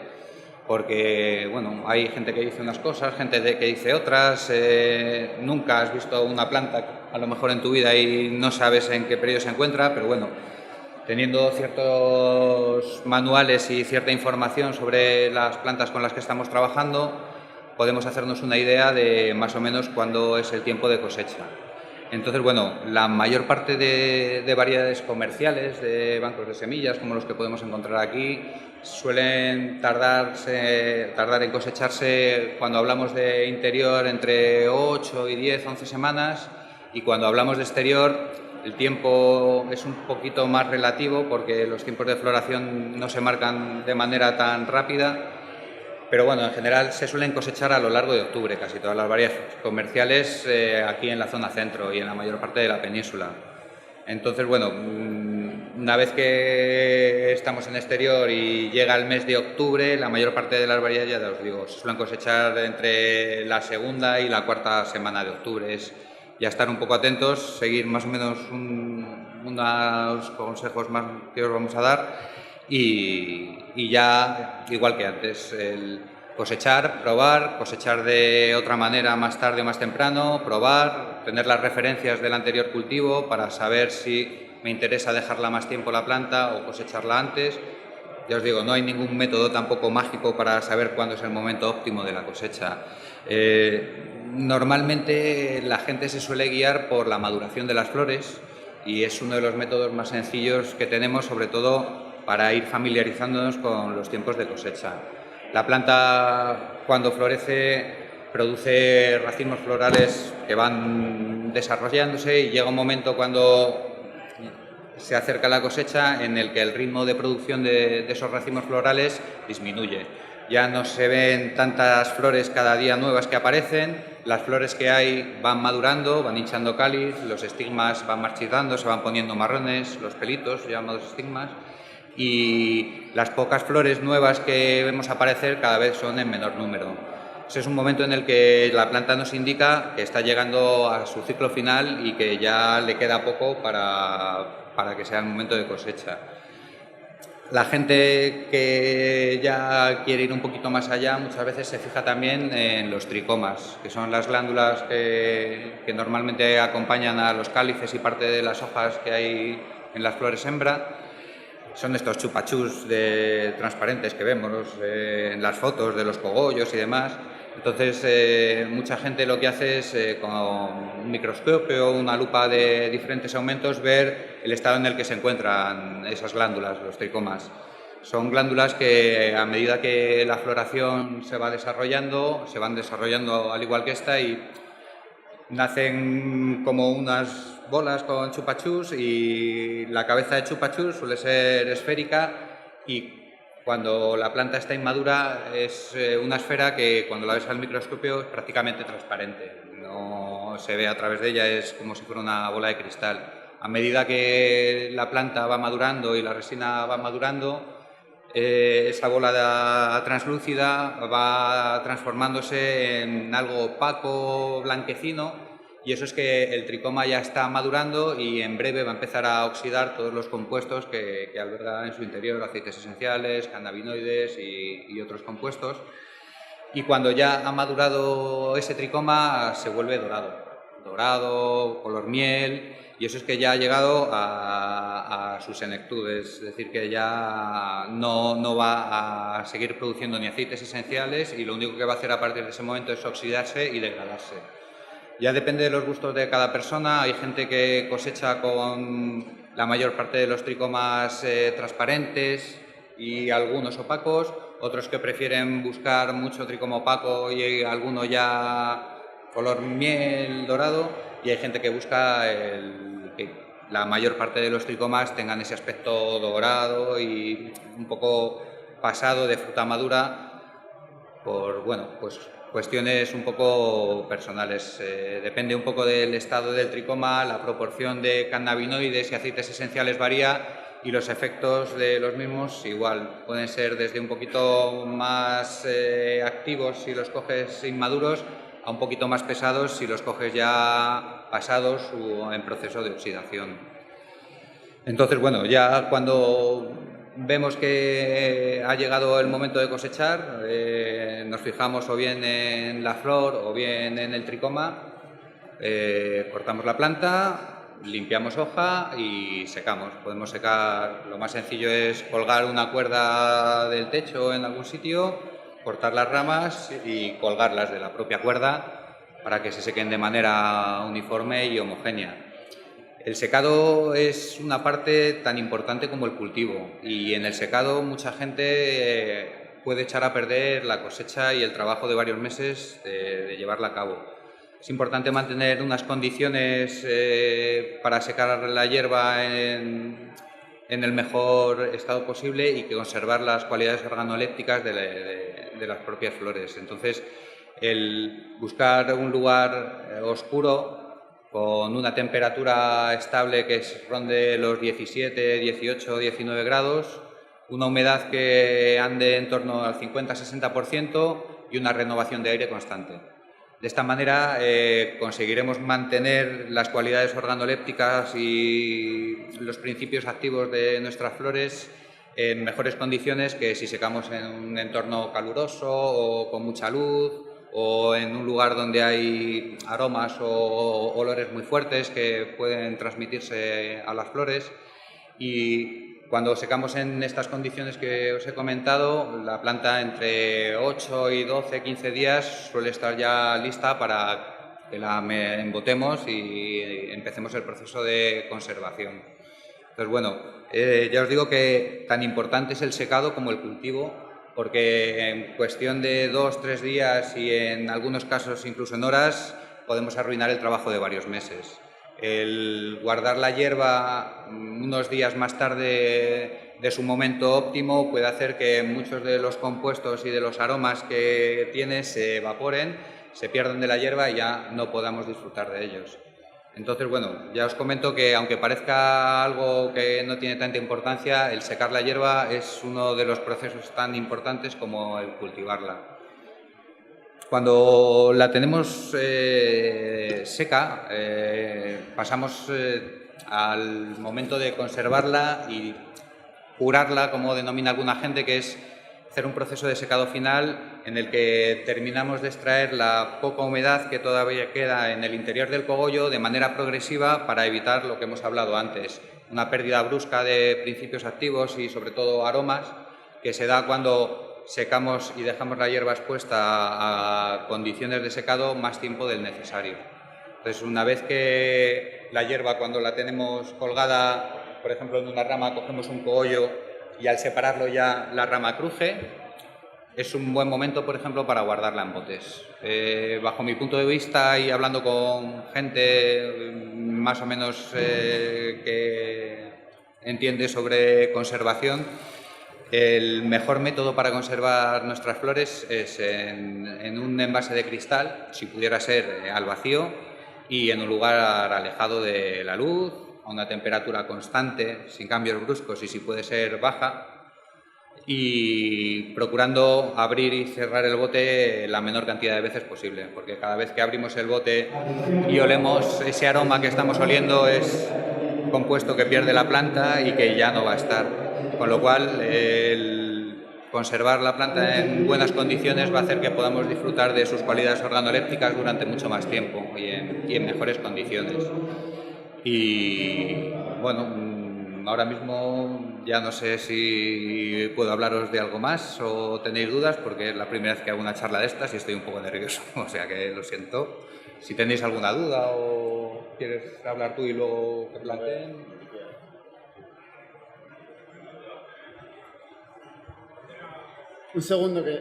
porque bueno, hay gente que dice unas cosas, gente que dice otras. Nunca has visto una planta a lo mejor en tu vida y no sabes en qué periodo se encuentra, pero bueno, teniendo ciertos manuales y cierta información sobre las plantas con las que estamos trabajando, podemos hacernos una idea de más o menos cuándo es el tiempo de cosecha. Entonces, bueno, la mayor parte de variedades comerciales de bancos de semillas, como los que podemos encontrar aquí, suelen tardar en cosecharse, cuando hablamos de interior, entre 8 y 10, 11 semanas, y cuando hablamos de exterior, el tiempo es un poquito más relativo porque los tiempos de floración no se marcan de manera tan rápida. Pero bueno, en general se suelen cosechar a lo largo de octubre, casi todas las variedades comerciales aquí en la zona centro y en la mayor parte de la península. Entonces, bueno, una vez que estamos en exterior y llega el mes de octubre, la mayor parte de las variedades, ya os digo, se suelen cosechar entre la segunda y la cuarta semana de octubre. Es ya estar un poco atentos, seguir más o menos unos consejos más que os vamos a dar. Y ya, igual que antes, Cosechar, probar, cosechar de otra manera más tarde o más temprano, probar, tener las referencias del anterior cultivo para saber si me interesa dejarla más tiempo la planta o cosecharla antes. Ya os digo, no hay ningún método tampoco mágico para saber cuándo es el momento óptimo de la cosecha. Normalmente la gente se suele guiar por la maduración de las flores y es uno de los métodos más sencillos que tenemos, sobre todo para ir familiarizándonos con los tiempos de cosecha. La planta, cuando florece, produce racimos florales que van desarrollándose y llega un momento cuando se acerca la cosecha en el que el ritmo de producción de esos racimos florales disminuye. Ya no se ven tantas flores cada día nuevas que aparecen, las flores que hay van madurando, van hinchando cáliz, los estigmas van marchitando, se van poniendo marrones, los pelitos llamados estigmas, y las pocas flores nuevas que vemos aparecer cada vez son en menor número. Ese es un momento en el que la planta nos indica que está llegando a su ciclo final y que ya le queda poco para que sea el momento de cosecha. La gente que ya quiere ir un poquito más allá muchas veces se fija también en los tricomas, que son las glándulas que normalmente acompañan a los cálices y parte de las hojas que hay en las flores hembra. Son estos chupachús transparentes que vemos en las fotos de los cogollos y demás. Entonces, mucha gente lo que hace es, con un microscopio o una lupa de diferentes aumentos, ver el estado en el que se encuentran esas glándulas, los tricomas. Son glándulas que, a medida que la floración se van desarrollando al igual que esta, y nacen como unas bolas con chupachús, y la cabeza de chupachús suele ser esférica, y cuando la planta está inmadura es una esfera que cuando la ves al microscopio es prácticamente transparente, no se ve a través de ella, es como si fuera una bola de cristal. A medida que la planta va madurando y la resina va madurando, esa bola translúcida va transformándose en algo opaco, blanquecino, y eso es que el tricoma ya está madurando y en breve va a empezar a oxidar todos los compuestos que alberga en su interior, aceites esenciales, cannabinoides y otros compuestos. Y cuando ya ha madurado ese tricoma se vuelve dorado, color miel, y eso es que ya ha llegado a su senectud, es decir, que ya no va a seguir produciendo ni aceites esenciales, y lo único que va a hacer a partir de ese momento es oxidarse y degradarse. Ya depende de los gustos de cada persona. Hay gente que cosecha con la mayor parte de los tricomas transparentes y algunos opacos, otros que prefieren buscar mucho tricoma opaco y alguno ya color miel, dorado, y hay gente que busca que la mayor parte de los tricomas tengan ese aspecto dorado y un poco pasado de fruta madura, por, bueno, pues cuestiones un poco personales. Depende un poco del estado del tricoma, la proporción de cannabinoides y aceites esenciales varía, y los efectos de los mismos igual pueden ser desde un poquito más activos si los coges inmaduros a un poquito más pesados si los coges ya pasados o en proceso de oxidación. Entonces, bueno, ya cuando vemos que ha llegado el momento de cosechar, nos fijamos o bien en la flor o bien en el tricoma, cortamos la planta, limpiamos hoja y secamos. Podemos secar, lo más sencillo es colgar una cuerda del techo en algún sitio, cortar las ramas y colgarlas de la propia cuerda para que se sequen de manera uniforme y homogénea. El secado es una parte tan importante como el cultivo, y en el secado mucha gente puede echar a perder la cosecha y el trabajo de varios meses de llevarla a cabo. Es importante mantener unas condiciones para secar la hierba en el mejor estado posible y que conservar las cualidades organolépticas de las propias flores. Entonces, el buscar un lugar oscuro con una temperatura estable que ronde los 17, 18, 19 grados, una humedad que ande en torno al 50-60% y una renovación de aire constante. De esta manera conseguiremos mantener las cualidades organolépticas y los principios activos de nuestras flores en mejores condiciones que si secamos en un entorno caluroso o con mucha luz o en un lugar donde hay aromas o olores muy fuertes que pueden transmitirse a las flores. Y cuando secamos en estas condiciones que os he comentado, la planta entre 8 y 12, 15 días suele estar ya lista para que la embotemos y empecemos el proceso de conservación. Entonces, bueno, ya os digo que tan importante es el secado como el cultivo, porque en cuestión de 2, 3 días y en algunos casos incluso en horas podemos arruinar el trabajo de varios meses. El guardar la hierba unos días más tarde de su momento óptimo puede hacer que muchos de los compuestos y de los aromas que tiene se evaporen, se pierdan de la hierba y ya no podamos disfrutar de ellos. Entonces, bueno, ya os comento que aunque parezca algo que no tiene tanta importancia, el secar la hierba es uno de los procesos tan importantes como el cultivarla. Cuando la tenemos seca, pasamos al momento de conservarla y curarla, como denomina alguna gente, que es hacer un proceso de secado final en el que terminamos de extraer la poca humedad que todavía queda en el interior del cogollo de manera progresiva para evitar lo que hemos hablado antes, una pérdida brusca de principios activos y sobre todo aromas que se da cuando secamos y dejamos la hierba expuesta a condiciones de secado más tiempo del necesario. Entonces, una vez que la hierba, cuando la tenemos colgada, por ejemplo, en una rama, cogemos un cogollo y al separarlo ya la rama cruje, es un buen momento, por ejemplo, para guardarla en botes. Bajo mi punto de vista y hablando con gente más o menos que entiende sobre conservación, el mejor método para conservar nuestras flores es en un envase de cristal, si pudiera ser al vacío, y en un lugar alejado de la luz, a una temperatura constante, sin cambios bruscos y si puede ser baja, y procurando abrir y cerrar el bote la menor cantidad de veces posible, porque cada vez que abrimos el bote y olemos ese aroma que estamos oliendo es compuesto que pierde la planta y que ya no va a estar, con lo cual el conservar la planta en buenas condiciones va a hacer que podamos disfrutar de sus cualidades organolépticas durante mucho más tiempo y en mejores condiciones. Y bueno, ahora mismo ya no sé si puedo hablaros de algo más o tenéis dudas, porque es la primera vez que hago una charla de estas y estoy un poco nervioso, o sea que lo siento. Si tenéis alguna duda o quieres hablar tú y luego que planteen. Un segundo que...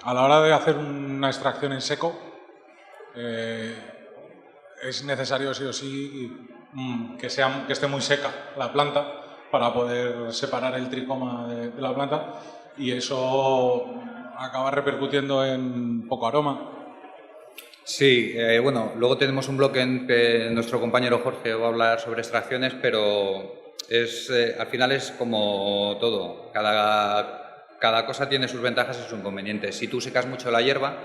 A la hora de hacer una extracción en seco, es necesario sí o sí que esté muy seca la planta para poder separar el tricoma de la planta y eso acaba repercutiendo en poco aroma. Sí, bueno, luego tenemos un bloque en que nuestro compañero Jorge va a hablar sobre extracciones, pero al final es como todo. Cada cosa tiene sus ventajas y sus inconvenientes. Si tú secas mucho la hierba,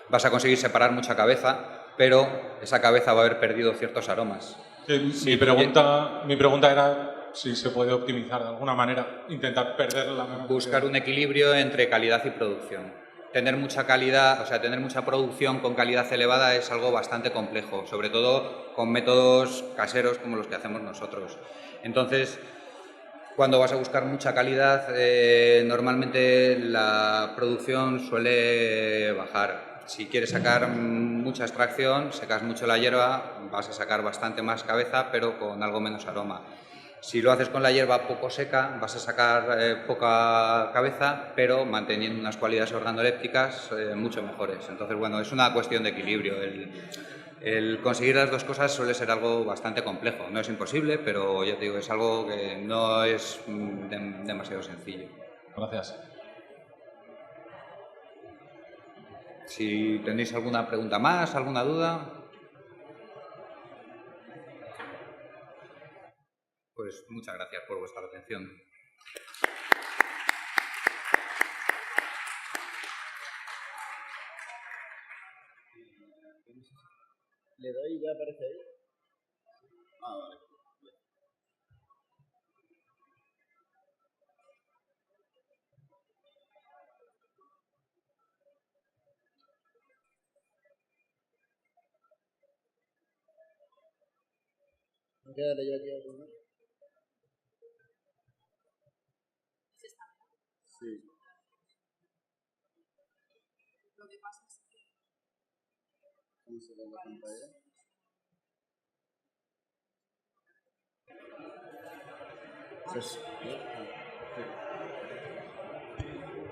vas a conseguir separar mucha cabeza, pero esa cabeza va a haber perdido ciertos aromas. Mi pregunta era si se puede optimizar de alguna manera, intentar perder la menor buscar un equilibrio entre calidad y producción. Tener mucha calidad, o sea, tener mucha producción con calidad elevada es algo bastante complejo, sobre todo con métodos caseros como los que hacemos nosotros. Entonces, cuando vas a buscar mucha calidad, normalmente la producción suele bajar. Si quieres sacar mucha extracción, secas mucho la hierba, vas a sacar bastante más cabeza, pero con algo menos aroma. Si lo haces con la hierba poco seca, vas a sacar poca cabeza, pero manteniendo unas cualidades organolépticas mucho mejores. Entonces, bueno, es una cuestión de equilibrio. El conseguir las dos cosas suele ser algo bastante complejo. No es imposible, pero ya te digo, es algo que no es demasiado sencillo. Gracias. Si tenéis alguna pregunta más, alguna duda... Pues muchas gracias por vuestra atención. ¿Le doy y ya aparece ahí? Ah, vale. Voy a darle yo aquí a poner. Sí. ¿Cómo se ve la pantalla? Pues,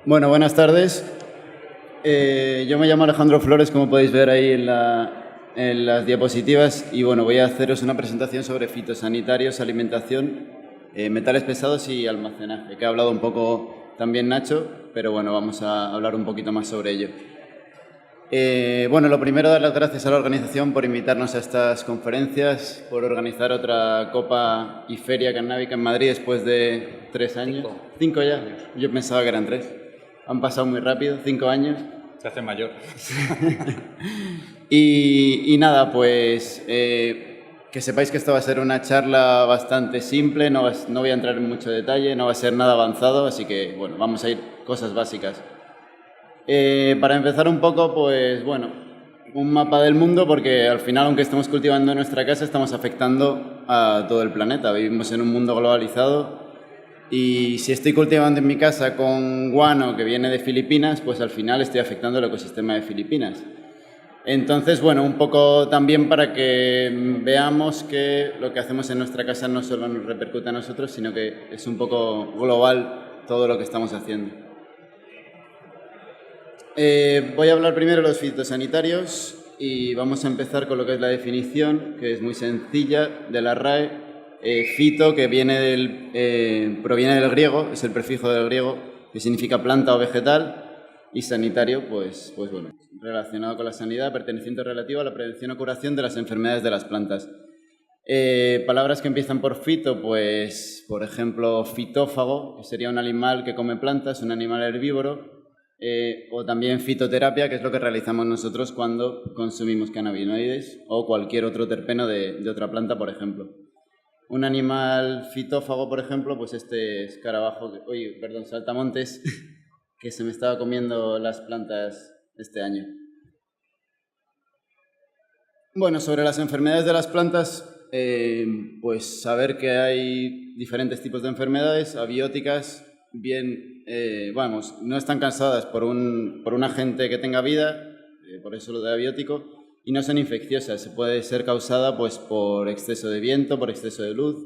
bueno, buenas tardes. Yo me llamo Alejandro Flores, como podéis ver ahí en las diapositivas, y bueno, voy a haceros una presentación sobre fitosanitarios, alimentación, metales pesados y almacenaje, que ha hablado un poco también Nacho, pero bueno, vamos a hablar un poquito más sobre ello. Bueno, lo primero, dar las gracias a la organización por invitarnos a estas conferencias, por organizar otra Copa y Feria Cannábica en Madrid después de 3 años. 5 ya. Yo pensaba que eran 3. Han pasado muy rápido, 5 años. Se hace mayor. Y nada, pues que sepáis que esto va a ser una charla bastante simple, no voy a entrar en mucho detalle, no va a ser nada avanzado, así que bueno, vamos a ir cosas básicas. Para empezar un poco, pues bueno, un mapa del mundo, porque al final, aunque estemos cultivando en nuestra casa, estamos afectando a todo el planeta. Vivimos en un mundo globalizado y si estoy cultivando en mi casa con guano que viene de Filipinas, pues al final estoy afectando el ecosistema de Filipinas. Entonces, bueno, un poco también para que veamos que lo que hacemos en nuestra casa no solo nos repercute a nosotros, sino que es un poco global todo lo que estamos haciendo. Voy a hablar primero de los fitosanitarios y vamos a empezar con lo que es la definición, que es muy sencilla, de la RAE. Fito, que proviene del griego, es el prefijo del griego, que significa planta o vegetal, y sanitario, pues bueno, relacionado con la sanidad, perteneciente relativo a la prevención o curación de las enfermedades de las plantas. Palabras que empiezan por fito, pues por ejemplo fitófago, que sería un animal que come plantas, un animal herbívoro, o también fitoterapia, que es lo que realizamos nosotros cuando consumimos cannabinoides o cualquier otro terpeno de otra planta, por ejemplo. Un animal fitófago, por ejemplo, pues este escarabajo, saltamontes, que se me estaba comiendo las plantas este año. Bueno, sobre las enfermedades de las plantas, pues saber que hay diferentes tipos de enfermedades, abióticas, no están causadas por un agente que tenga vida, por eso lo de abiótico, y no son infecciosas, se puede ser causada pues por exceso de viento, por exceso de luz.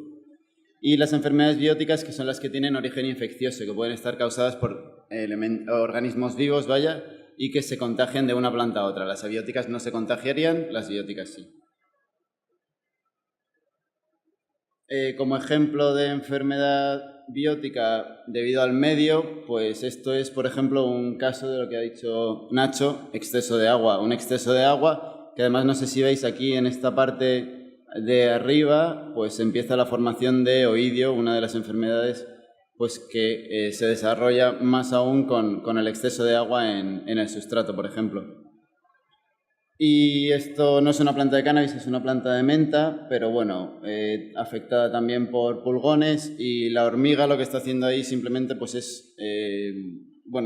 Y las enfermedades bióticas, que son las que tienen origen infeccioso, que pueden estar causadas por organismos vivos, y que se contagian de una planta a otra. Las abióticas no se contagiarían, las bióticas sí. Como ejemplo de enfermedad biótica debido al medio, pues esto es, por ejemplo, un caso de lo que ha dicho Nacho, exceso de agua. Un exceso de agua, que además no sé si veis aquí en esta parte de arriba, pues empieza la formación de oidio, una de las enfermedades pues que se desarrolla más aún con el exceso de agua en el sustrato, por ejemplo. Y esto no es una planta de cannabis, es una planta de menta, pero bueno, afectada también por pulgones, y la hormiga lo que está haciendo ahí simplemente pues es,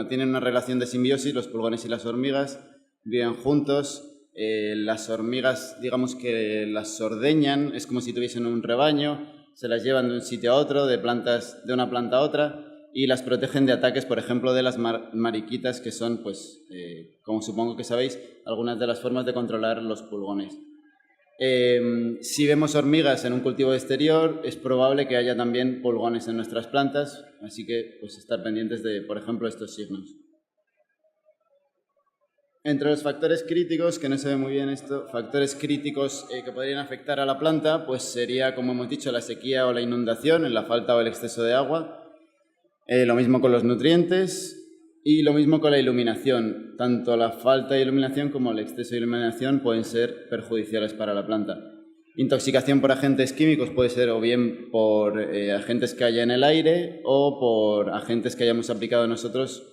tienen una relación de simbiosis, los pulgones y las hormigas viven juntos. Las hormigas, digamos que las ordeñan, es como si tuviesen un rebaño, se las llevan de un sitio a otro, de una planta a otra, y las protegen de ataques, por ejemplo, de las mariquitas, que son, pues, como supongo que sabéis, algunas de las formas de controlar los pulgones. Si vemos hormigas en un cultivo exterior, es probable que haya también pulgones en nuestras plantas, así que pues estar pendientes de, por ejemplo, estos signos. Entre los factores críticos, que no se ve muy bien esto, factores críticos que podrían afectar a la planta, pues sería, como hemos dicho, la sequía o la inundación, la falta o el exceso de agua. Lo mismo con los nutrientes y lo mismo con la iluminación. Tanto la falta de iluminación como el exceso de iluminación pueden ser perjudiciales para la planta. Intoxicación por agentes químicos puede ser o bien por agentes que haya en el aire o por agentes que hayamos aplicado nosotros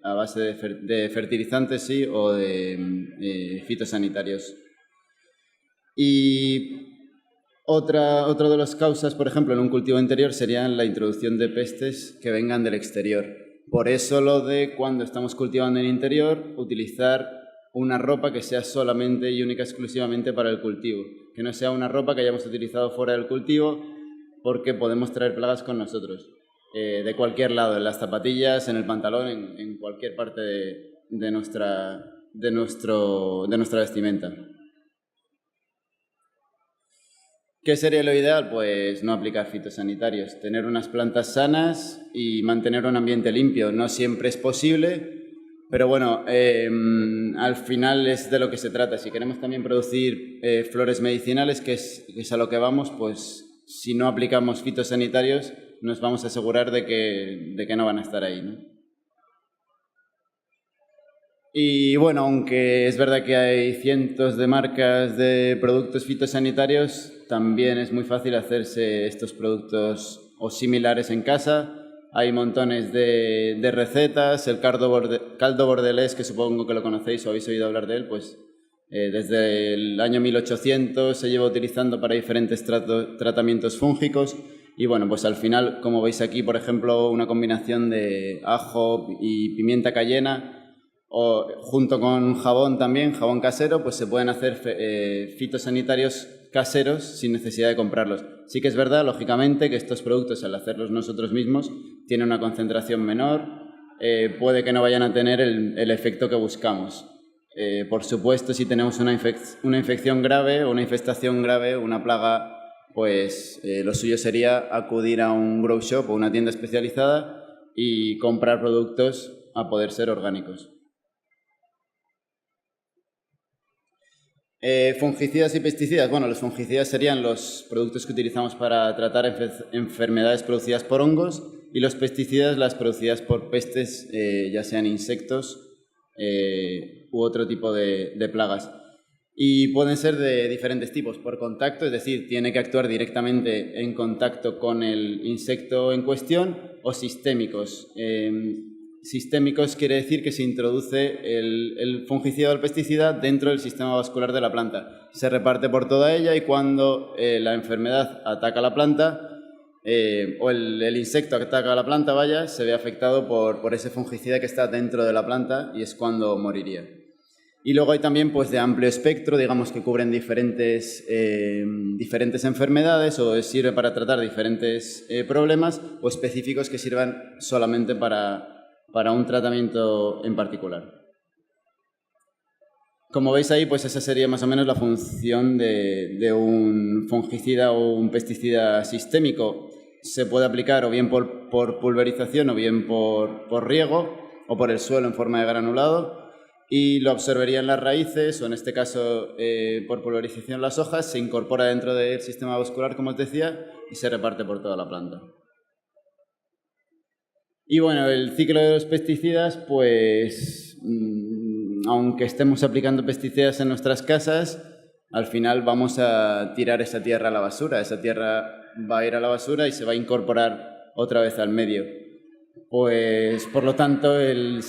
a base de fertilizantes o de fitosanitarios. Y Otro de las causas, por ejemplo, en un cultivo interior serían la introducción de pestes que vengan del exterior. Por eso lo de cuando estamos cultivando en interior, utilizar una ropa que sea solamente y única exclusivamente para el cultivo, que no sea una ropa que hayamos utilizado fuera del cultivo, porque podemos traer plagas con nosotros, de cualquier lado, en las zapatillas, en el pantalón, en cualquier parte de nuestra vestimenta. ¿Qué sería lo ideal? Pues no aplicar fitosanitarios, tener unas plantas sanas y mantener un ambiente limpio. No siempre es posible, pero bueno, al final es de lo que se trata. Si queremos también producir flores medicinales, que es a lo que vamos, pues si no aplicamos fitosanitarios nos vamos a asegurar de que no van a estar ahí, ¿no? Y bueno, aunque es verdad que hay cientos de marcas de productos fitosanitarios, también es muy fácil hacerse estos productos o similares en casa. Hay montones de recetas. El caldo bordelés, que supongo que lo conocéis o habéis oído hablar de él, pues desde el año 1800 se lleva utilizando para diferentes tratamientos fúngicos. Y bueno, pues al final, como veis aquí, por ejemplo, una combinación de ajo y pimienta cayena, o junto con jabón también, jabón casero, pues se pueden hacer fitosanitarios caseros sin necesidad de comprarlos. Sí que es verdad, lógicamente, que estos productos, al hacerlos nosotros mismos, tienen una concentración menor, puede que no vayan a tener el efecto que buscamos. Por supuesto, si tenemos una infección grave o una infestación grave, una plaga, pues lo suyo sería acudir a un grow shop o una tienda especializada y comprar productos a poder ser orgánicos. Fungicidas y pesticidas. Bueno, los fungicidas serían los productos que utilizamos para tratar enfermedades producidas por hongos, y los pesticidas las producidas por pestes, ya sean insectos u otro tipo de plagas. Y pueden ser de diferentes tipos, por contacto, es decir, tiene que actuar directamente en contacto con el insecto en cuestión, o sistémicos. Sistémicos quiere decir que se introduce el fungicida o el pesticida dentro del sistema vascular de la planta. Se reparte por toda ella, y cuando la enfermedad ataca a la planta, o el insecto ataca a la planta, se ve afectado por ese fungicida que está dentro de la planta, y es cuando moriría. Y luego hay también pues de amplio espectro, digamos, que cubren diferentes enfermedades, o sirve para tratar diferentes problemas, o específicos que sirvan solamente para un tratamiento en particular. Como veis ahí, pues esa sería más o menos la función de un fungicida o un pesticida sistémico. Se puede aplicar o bien por pulverización, o bien por riego, o por el suelo en forma de granulado, y lo absorbería en las raíces, o en este caso por pulverización en las hojas, se incorpora dentro del sistema vascular, como os decía, y se reparte por toda la planta. Y bueno, el ciclo de los pesticidas, pues aunque estemos aplicando pesticidas en nuestras casas, al final vamos a tirar esa tierra a la basura. Esa tierra va a ir a la basura y se va a incorporar otra vez al medio. Pues por lo tanto el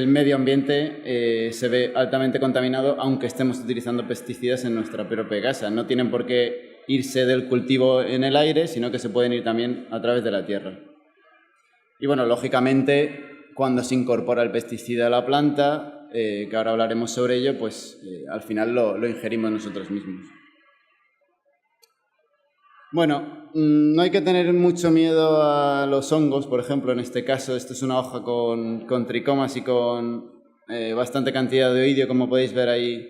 medio ambiente se ve altamente contaminado, aunque estemos utilizando pesticidas en nuestra propia casa. No tienen por qué irse del cultivo en el aire, sino que se pueden ir también a través de la tierra. Y bueno, lógicamente, cuando se incorpora el pesticida a la planta, que ahora hablaremos sobre ello, pues al final lo ingerimos nosotros mismos. Bueno, no hay que tener mucho miedo a los hongos. Por ejemplo, en este caso, esto es una hoja con tricomas y con bastante cantidad de oidio, como podéis ver ahí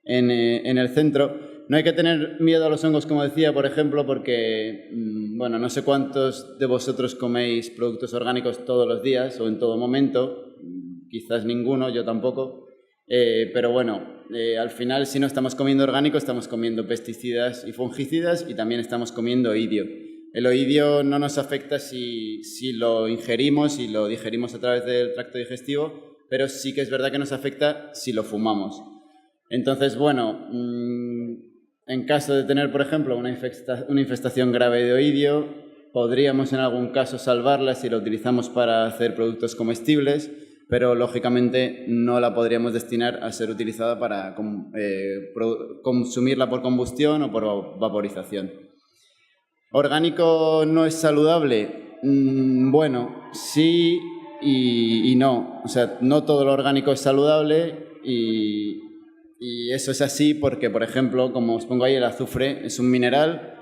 en el centro. No hay que tener miedo a los hongos, como decía, por ejemplo, porque, bueno, no sé cuántos de vosotros coméis productos orgánicos todos los días o en todo momento, quizás ninguno, yo tampoco, pero bueno, al final, si no estamos comiendo orgánico, estamos comiendo pesticidas y fungicidas, y también estamos comiendo oidio. El oidio no nos afecta si lo ingerimos y lo digerimos a través del tracto digestivo, pero sí que es verdad que nos afecta si lo fumamos. Entonces, bueno, en caso de tener, por ejemplo, una infestación grave de oidio, podríamos en algún caso salvarla si la utilizamos para hacer productos comestibles, pero lógicamente no la podríamos destinar a ser utilizada para consumirla por combustión o por vaporización. ¿Orgánico no es saludable? Bueno, sí y no. O sea, no todo lo orgánico es saludable, y Y eso es así porque, por ejemplo, como os pongo ahí, el azufre es un mineral,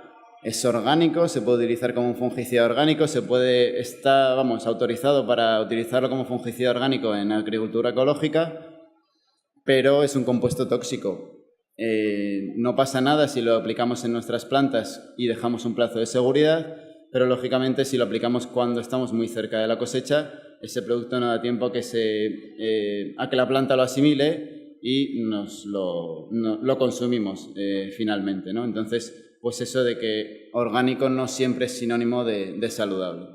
es orgánico, se puede utilizar como un fungicida orgánico, está, autorizado para utilizarlo como fungicida orgánico en agricultura ecológica, pero es un compuesto tóxico. No pasa nada si lo aplicamos en nuestras plantas y dejamos un plazo de seguridad, pero lógicamente si lo aplicamos cuando estamos muy cerca de la cosecha, ese producto no da tiempo a que la planta lo asimile y no lo consumimos finalmente, ¿no? Entonces, pues eso de que orgánico no siempre es sinónimo de saludable.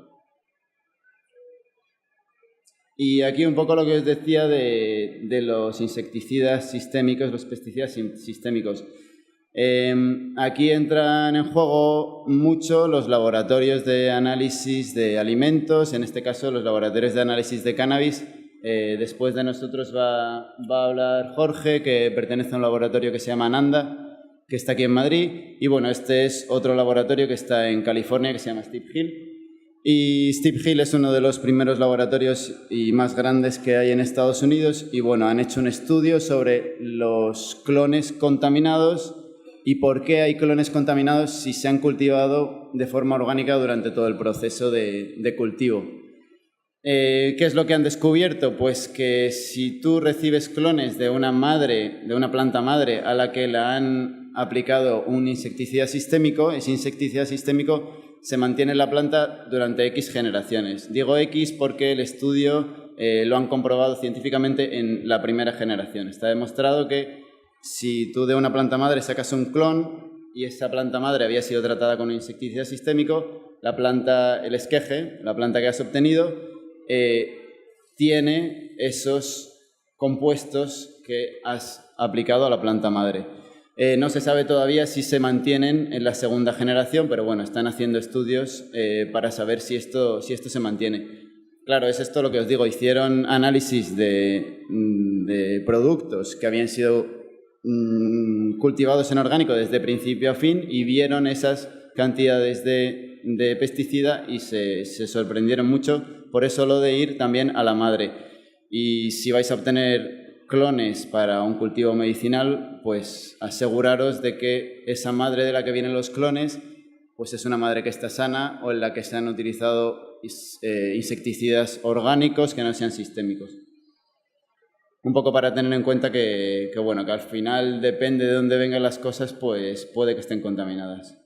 Y aquí un poco lo que os decía de los insecticidas sistémicos, los pesticidas sistémicos. Aquí entran en juego mucho los laboratorios de análisis de alimentos, en este caso los laboratorios de análisis de cannabis. Después de nosotros va a hablar Jorge, que pertenece a un laboratorio que se llama Ananda, que está aquí en Madrid. Y bueno, este es otro laboratorio que está en California, que se llama Steve Hill. Y Steve Hill es uno de los primeros laboratorios y más grandes que hay en Estados Unidos. Y bueno, han hecho un estudio sobre los clones contaminados y por qué hay clones contaminados si se han cultivado de forma orgánica durante todo el proceso de cultivo. ¿Qué es lo que han descubierto? Pues que si tú recibes clones de una planta madre a la que la han aplicado un insecticida sistémico, ese insecticida sistémico se mantiene en la planta durante X generaciones. Digo X porque el estudio lo han comprobado científicamente en la primera generación. Está demostrado que si tú de una planta madre sacas un clon y esa planta madre había sido tratada con un insecticida sistémico, el esqueje, la planta que has obtenido, tiene esos compuestos que has aplicado a la planta madre. No se sabe todavía si se mantienen en la segunda generación, pero bueno, están haciendo estudios para saber si esto se mantiene. Claro, es esto lo que os digo, hicieron análisis de productos que habían sido cultivados en orgánico desde principio a fin y vieron esas cantidades de pesticida y se sorprendieron mucho, por eso lo de ir también a la madre. Y si vais a obtener clones para un cultivo medicinal, pues aseguraros de que esa madre de la que vienen los clones pues es una madre que está sana o en la que se han utilizado insecticidas orgánicos que no sean sistémicos. Un poco para tener en cuenta que al final depende de dónde vengan las cosas, pues puede que estén contaminadas.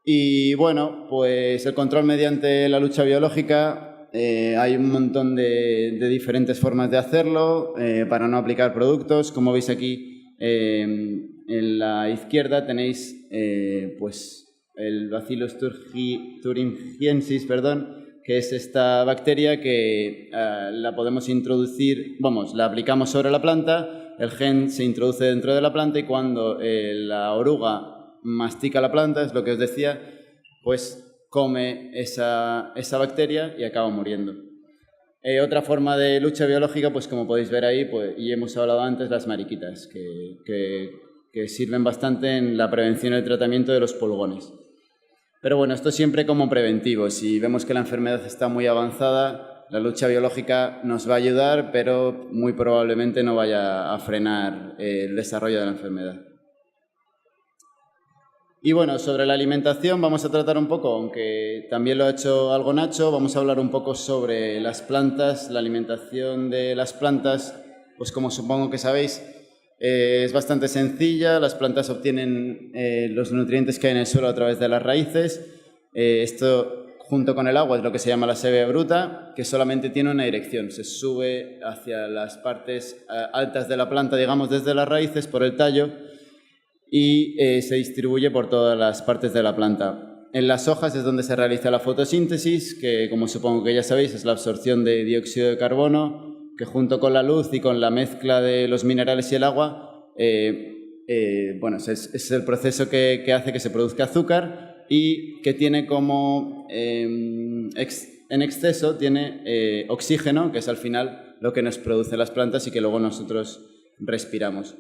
Y bueno, pues el control mediante la lucha biológica, hay un montón de diferentes formas de hacerlo para no aplicar productos. Como veis aquí en la izquierda tenéis pues el Bacillus thuringiensis, que es esta bacteria que la podemos introducir, la aplicamos sobre la planta, el gen se introduce dentro de la planta y cuando la oruga mastica la planta, es lo que os decía, pues come esa bacteria y acaba muriendo. Otra forma de lucha biológica, pues como podéis ver ahí, pues, y hemos hablado antes, las mariquitas, que sirven bastante en la prevención y el tratamiento de los pulgones. Pero bueno, esto siempre como preventivo. Si vemos que la enfermedad está muy avanzada, la lucha biológica nos va a ayudar, pero muy probablemente no vaya a frenar el desarrollo de la enfermedad. Y bueno, sobre la alimentación vamos a tratar un poco, aunque también lo ha hecho algo Nacho, vamos a hablar un poco sobre las plantas, la alimentación de las plantas, pues como supongo que sabéis, es bastante sencilla, las plantas obtienen los nutrientes que hay en el suelo a través de las raíces, esto junto con el agua es lo que se llama la savia bruta, que solamente tiene una dirección, se sube hacia las partes altas de la planta, digamos desde las raíces por el tallo, y se distribuye por todas las partes de la planta. En las hojas es donde se realiza la fotosíntesis, que como supongo que ya sabéis es la absorción de dióxido de carbono, que junto con la luz y con la mezcla de los minerales y el agua, es el proceso que hace que se produzca azúcar y que tiene como, en exceso, tiene oxígeno, que es al final lo que nos produce las plantas y que luego nosotros respiramos.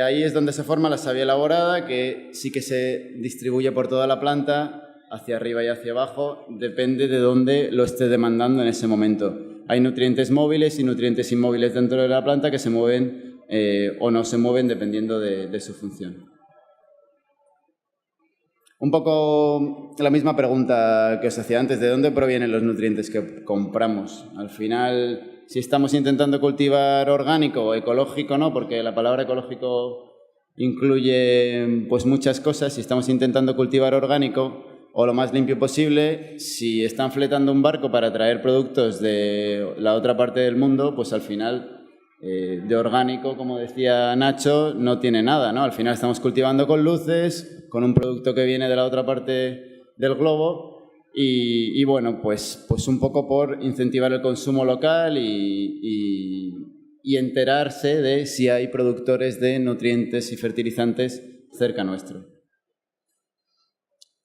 Ahí es donde se forma la savia elaborada, que sí que se distribuye por toda la planta, hacia arriba y hacia abajo, depende de dónde lo esté demandando en ese momento. hay nutrientes móviles y nutrientes inmóviles dentro de la planta que se mueven o no se mueven dependiendo de su función. Un poco la misma pregunta que os hacía antes, ¿de dónde provienen los nutrientes que compramos? Al final, si estamos intentando cultivar orgánico o ecológico, no, porque la palabra ecológico incluye pues muchas cosas. Si estamos intentando cultivar orgánico o lo más limpio posible, si están fletando un barco para traer productos de la otra parte del mundo, pues al final de orgánico, como decía Nacho, no tiene nada, ¿no? Al final estamos cultivando con luces, con un producto que viene de la otra parte del globo y bueno, pues un poco por incentivar el consumo local y enterarse de si hay productores de nutrientes y fertilizantes cerca nuestro.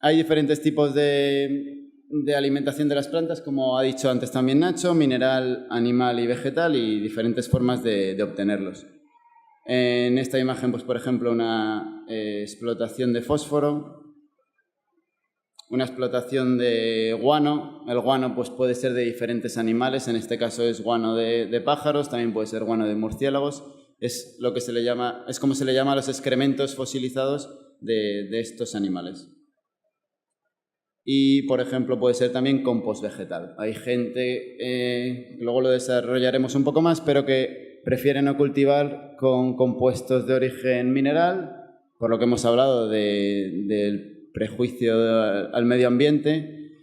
Hay diferentes tipos de alimentación de las plantas, como ha dicho antes también Nacho, mineral, animal y vegetal, y diferentes formas de obtenerlos. En esta imagen, pues por ejemplo, una explotación de fósforo, una explotación de guano. El guano pues puede ser de diferentes animales, en este caso es guano de pájaros, también puede ser guano de murciélagos. Es lo que se le llama, es como se le llama a los excrementos fosilizados de estos animales. Y, por ejemplo, puede ser también compost vegetal. Hay gente, luego lo desarrollaremos un poco más, pero que prefiere no cultivar con compuestos de origen mineral, por lo que hemos hablado del prejuicio al medio ambiente.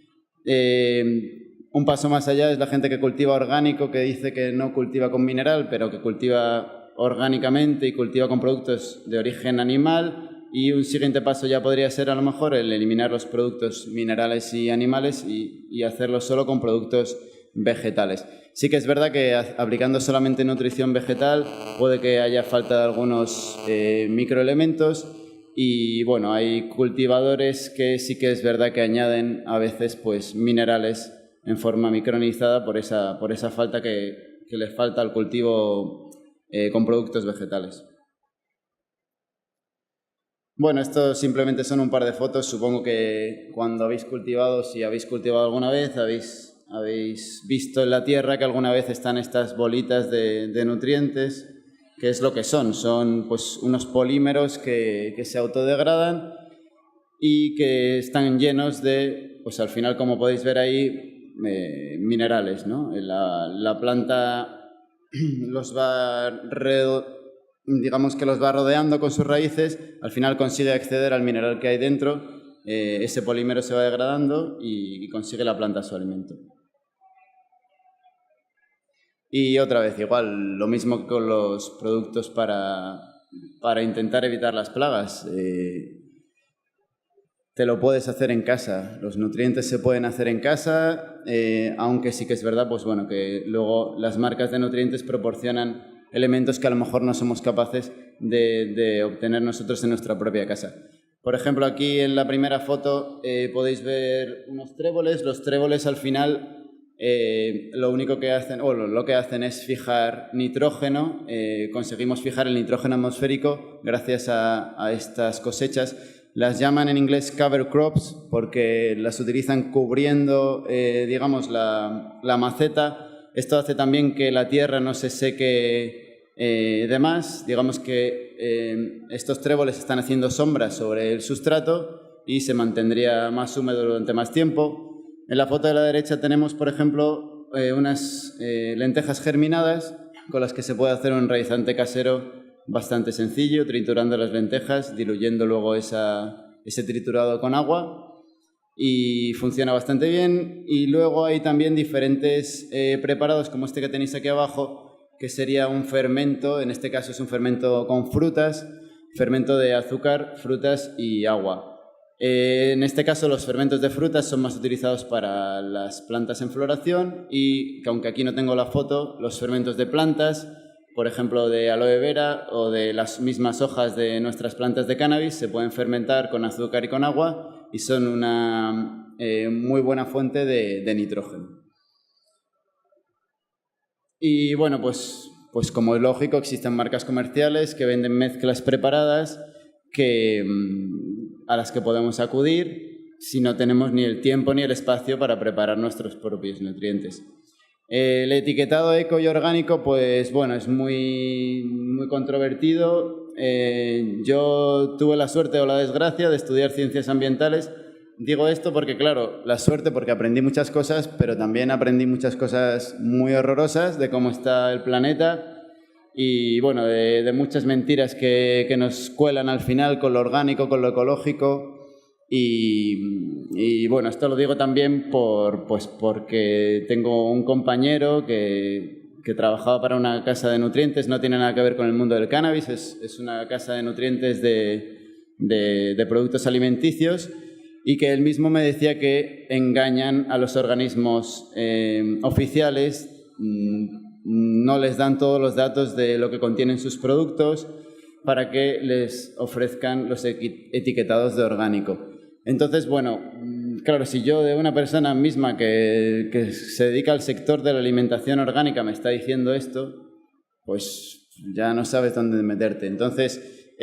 Un paso más allá es la gente que cultiva orgánico, que dice que no cultiva con mineral, pero que cultiva orgánicamente y cultiva con productos de origen animal. Y un siguiente paso ya podría ser a lo mejor el eliminar los productos minerales y animales y hacerlo solo con productos vegetales. Sí que es verdad que aplicando solamente nutrición vegetal puede que haya falta de algunos microelementos y bueno, hay cultivadores que sí que es verdad que añaden a veces pues minerales en forma micronizada por esa falta que les falta al cultivo con productos vegetales. Bueno, esto simplemente son un par de fotos. Supongo que cuando habéis cultivado, si habéis cultivado alguna vez, habéis visto en la tierra que alguna vez están estas bolitas de nutrientes. ¿Qué es lo que son? Son pues unos polímeros que se autodegradan y que están llenos de, pues al final, como podéis ver ahí, minerales, ¿no? La planta los va digamos que los va rodeando con sus raíces, al final consigue acceder al mineral que hay dentro, ese polímero se va degradando y consigue la planta su alimento. Y otra vez, igual, lo mismo que con los productos para intentar evitar las plagas. Te lo puedes hacer en casa, los nutrientes se pueden hacer en casa, aunque sí que es verdad, pues bueno, que luego las marcas de nutrientes proporcionan elementos que a lo mejor no somos capaces de obtener nosotros en nuestra propia casa. Por ejemplo, aquí en la primera foto podéis ver unos tréboles. Los tréboles al final lo único que hacen, o lo que hacen es fijar nitrógeno. Conseguimos fijar el nitrógeno atmosférico gracias a estas cosechas. Las llaman en inglés cover crops porque las utilizan cubriendo, digamos, la maceta. Esto hace también que la tierra no se seque de más. Digamos que estos tréboles están haciendo sombra sobre el sustrato y se mantendría más húmedo durante más tiempo. En la foto de la derecha tenemos, por ejemplo, unas lentejas germinadas con las que se puede hacer un enraizante casero bastante sencillo, triturando las lentejas, diluyendo luego ese triturado con agua. Y funciona bastante bien. Y luego hay también diferentes preparados como este que tenéis aquí abajo, que sería un fermento, en este caso es un fermento con frutas, fermento de azúcar, frutas y agua. En este caso los fermentos de frutas son más utilizados para las plantas en floración y, que aunque aquí no tengo la foto, los fermentos de plantas, por ejemplo de aloe vera o de las mismas hojas de nuestras plantas de cannabis, se pueden fermentar con azúcar y con agua y son una muy buena fuente de nitrógeno. Y bueno, pues como es lógico, existen marcas comerciales que venden mezclas preparadas a las que podemos acudir si no tenemos ni el tiempo ni el espacio para preparar nuestros propios nutrientes. El etiquetado eco y orgánico, pues bueno, es muy controvertido. Yo tuve la suerte o la desgracia de estudiar ciencias ambientales. Digo esto porque, claro, la suerte porque aprendí muchas cosas, pero también aprendí muchas cosas muy horrorosas de cómo está el planeta y, bueno, de muchas mentiras que nos cuelan al final con lo orgánico, con lo ecológico. Y bueno, esto lo digo también porque tengo un compañero que trabajaba para una casa de nutrientes, no tiene nada que ver con el mundo del cannabis, es una casa de nutrientes de productos alimenticios, y que él mismo me decía que engañan a los organismos oficiales, no les dan todos los datos de lo que contienen sus productos para que les ofrezcan los etiquetados de orgánico. Entonces, bueno, claro, si yo de una persona misma que se dedica al sector de la alimentación orgánica me está diciendo esto, pues ya no sabes dónde meterte. Entonces,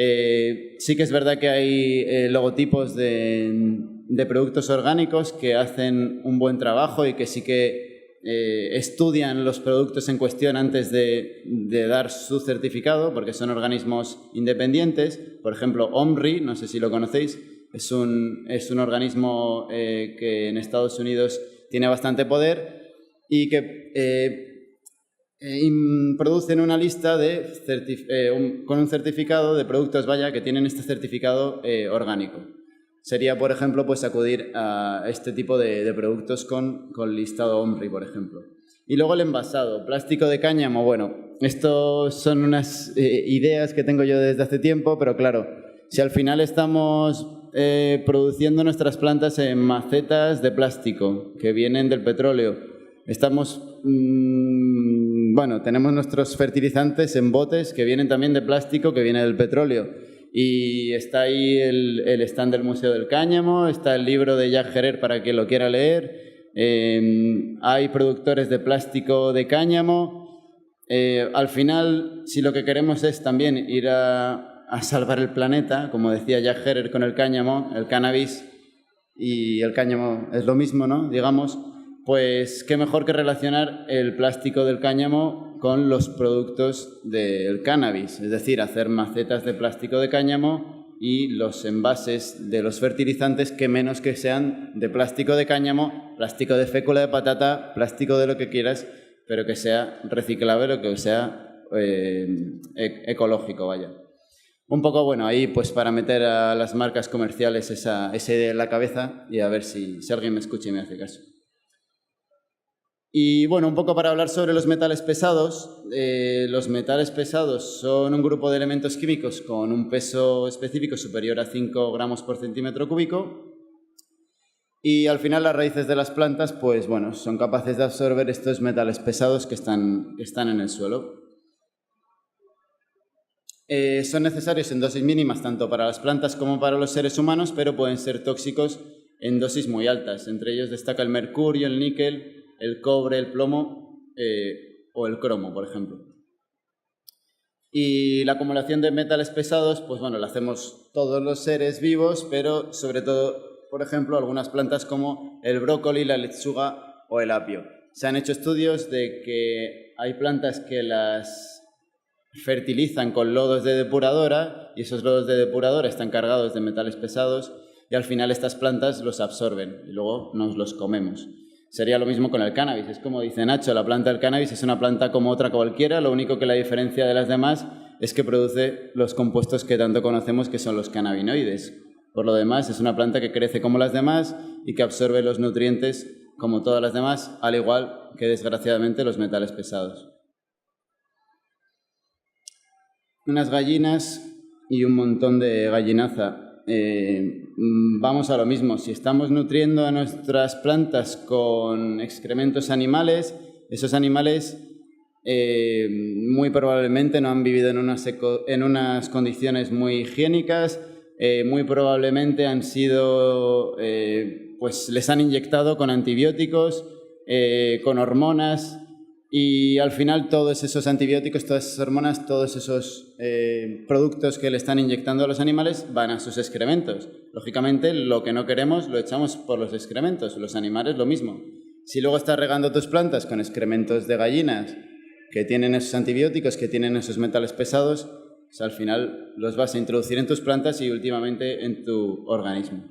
sí que es verdad que hay logotipos de productos orgánicos que hacen un buen trabajo y que sí que estudian los productos en cuestión antes de dar su certificado, porque son organismos independientes. Por ejemplo, OMRI, no sé si lo conocéis, es un organismo que en Estados Unidos tiene bastante poder y que producen una lista con un certificado de productos, que tienen este certificado orgánico. Sería, por ejemplo, pues acudir a este tipo de productos con listado OMRI, por ejemplo. Y luego el envasado, plástico de cáñamo. Bueno, esto son unas ideas que tengo yo desde hace tiempo, pero claro, si al final estamos produciendo nuestras plantas en macetas de plástico que vienen del petróleo, tenemos nuestros fertilizantes en botes que vienen también de plástico que viene del petróleo. Y está ahí el stand del Museo del Cáñamo, está el libro de Jack Herer para quien lo quiera leer, hay productores de plástico de cáñamo. Al final, si lo que queremos es también ir a salvar el planeta, como decía Jack Herer con el cáñamo, el cannabis y el cáñamo es lo mismo, ¿no? Digamos, pues qué mejor que relacionar el plástico del cáñamo con los productos del cannabis, es decir, hacer macetas de plástico de cáñamo y los envases de los fertilizantes que menos que sean de plástico de cáñamo, plástico de fécula de patata, plástico de lo que quieras, pero que sea reciclable o que sea ecológico, vaya. Un poco, bueno, ahí pues para meter a las marcas comerciales esa idea en la cabeza y a ver si alguien me escucha y me hace caso. Y bueno, un poco para hablar sobre los metales pesados. Los metales pesados son un grupo de elementos químicos con un peso específico superior a 5 gramos por centímetro cúbico. Y al final las raíces de las plantas, pues bueno, son capaces de absorber estos metales pesados que están en el suelo. Son necesarios en dosis mínimas tanto para las plantas como para los seres humanos, pero pueden ser tóxicos en dosis muy altas. Entre ellos destaca el mercurio, el níquel, el cobre, el plomo o el cromo, por ejemplo. Y la acumulación de metales pesados, pues bueno, la hacemos todos los seres vivos, pero sobre todo, por ejemplo, algunas plantas como el brócoli, la lechuga o el apio. Se han hecho estudios de que hay plantas que las fertilizan con lodos de depuradora y esos lodos de depuradora están cargados de metales pesados y al final estas plantas los absorben y luego nos los comemos. Sería lo mismo con el cannabis. Es como dice Nacho, la planta del cannabis es una planta como otra cualquiera, lo único que la diferencia de las demás es que produce los compuestos que tanto conocemos que son los cannabinoides. Por lo demás, es una planta que crece como las demás y que absorbe los nutrientes como todas las demás, al igual que desgraciadamente los metales pesados. Unas gallinas y un montón de gallinaza. Vamos a lo mismo, si estamos nutriendo a nuestras plantas con excrementos animales, esos animales muy probablemente no han vivido en unas condiciones muy higiénicas, muy probablemente han sido, pues les han inyectado con antibióticos, con hormonas. Y al final todos esos antibióticos, todas esas hormonas, todos esos productos que le están inyectando a los animales van a sus excrementos. Lógicamente, lo que no queremos lo echamos por los excrementos. Los animales lo mismo. Si luego estás regando tus plantas con excrementos de gallinas que tienen esos antibióticos, que tienen esos metales pesados, pues al final los vas a introducir en tus plantas y últimamente en tu organismo.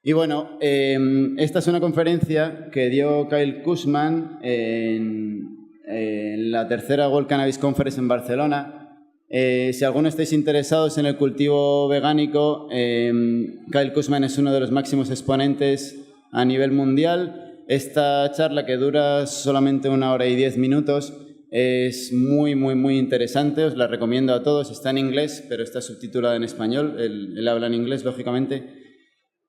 Y bueno, esta es una conferencia que dio Kyle Kussman en la tercera World Cannabis Conference en Barcelona. Si alguno estáis interesados en el cultivo vegánico, Kyle Kussman es uno de los máximos exponentes a nivel mundial. Esta charla, que dura solamente 1 hora y 10 minutos, es muy interesante, os la recomiendo a todos. Está en inglés, pero está subtitulada en español, él habla en inglés, lógicamente.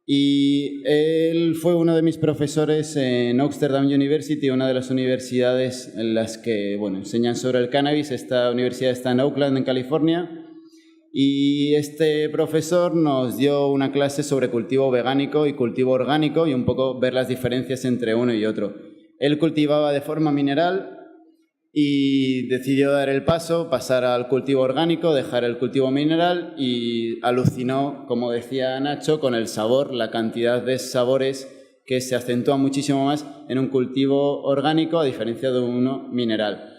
Y él fue uno de mis profesores en Oxford University, una de las universidades en las que enseñan sobre el cannabis. Esta universidad está en Oakland, en California. Y este profesor nos dio una clase sobre cultivo vegánico y cultivo orgánico y un poco ver las diferencias entre uno y otro. Él cultivaba de forma mineral y decidió dar el paso, pasar al cultivo orgánico, dejar el cultivo mineral, y alucinó, como decía Nacho, con el sabor, la cantidad de sabores que se acentúa muchísimo más en un cultivo orgánico a diferencia de uno mineral.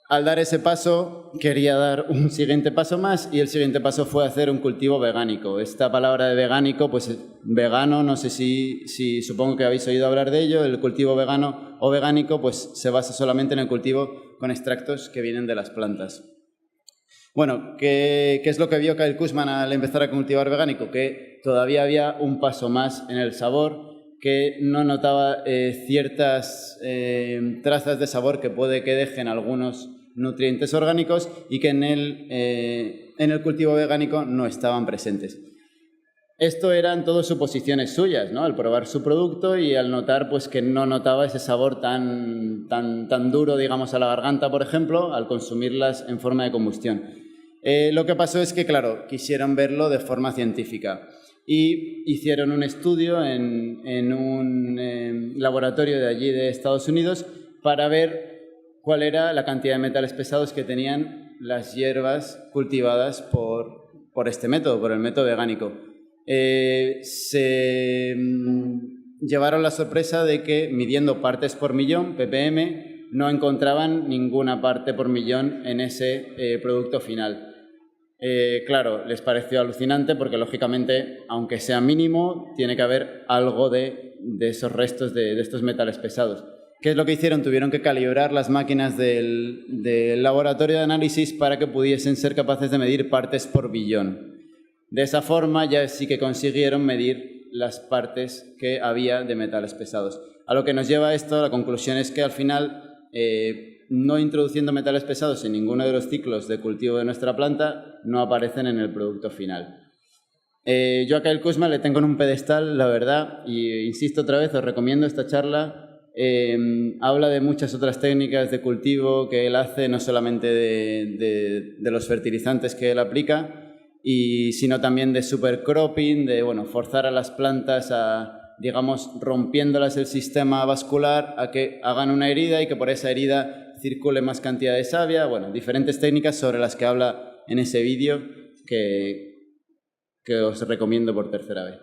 Al dar ese paso, quería dar un siguiente paso más, y el siguiente paso fue hacer un cultivo vegánico. Esta palabra de vegánico, pues vegano, no sé si supongo que habéis oído hablar de ello. El cultivo vegano o vegánico pues se basa solamente en el cultivo con extractos que vienen de las plantas. Bueno, ¿qué es lo que vio Kyle Kussman al empezar a cultivar vegánico? Que todavía había un paso más en el sabor, que no notaba ciertas trazas de sabor que puede que dejen algunos nutrientes orgánicos y que en el cultivo vegánico no estaban presentes. Esto eran todo suposiciones suyas, ¿no? Al probar su producto y al notar pues, que no notaba ese sabor tan duro, digamos, a la garganta, por ejemplo, al consumirlas en forma de combustión. Lo que pasó es que, claro, quisieron verlo de forma científica y hicieron un estudio en un laboratorio de allí de Estados Unidos para ver cuál era la cantidad de metales pesados que tenían las hierbas cultivadas por este método, por el método vegánico. Se llevaron la sorpresa de que, midiendo partes por millón, ppm, no encontraban ninguna parte por millón en ese producto final. Claro, les pareció alucinante porque, lógicamente, aunque sea mínimo, tiene que haber algo de esos restos de estos metales pesados. ¿Qué es lo que hicieron? Tuvieron que calibrar las máquinas del laboratorio de análisis para que pudiesen ser capaces de medir partes por billón. De esa forma ya sí que consiguieron medir las partes que había de metales pesados. A lo que nos lleva esto, la conclusión es que al final, no introduciendo metales pesados en ninguno de los ciclos de cultivo de nuestra planta, no aparecen en el producto final. Yo a Kyle Kussman le tengo en un pedestal, la verdad, y insisto otra vez, os recomiendo esta charla. Habla de muchas otras técnicas de cultivo que él hace, no solamente de los fertilizantes que él aplica, sino también de supercropping, de forzar a las plantas digamos, rompiéndolas el sistema vascular a que hagan una herida y que por esa herida circule más cantidad de savia. Diferentes técnicas sobre las que habla en ese vídeo que os recomiendo por tercera vez.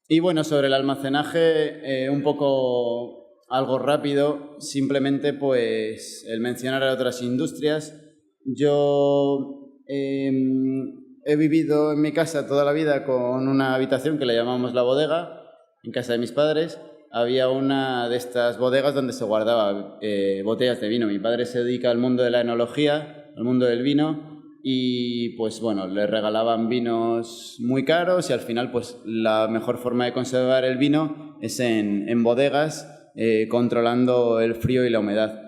Y sobre el almacenaje, un poco algo rápido, simplemente pues el mencionar a otras industrias. Yo he vivido en mi casa toda la vida con una habitación que le llamamos la bodega, en casa de mis padres. Había una de estas bodegas donde se guardaba botellas de vino. Mi padre se dedica al mundo de la enología, al mundo del vino, y pues le regalaban vinos muy caros y al final pues la mejor forma de conservar el vino es en bodegas, controlando el frío y la humedad.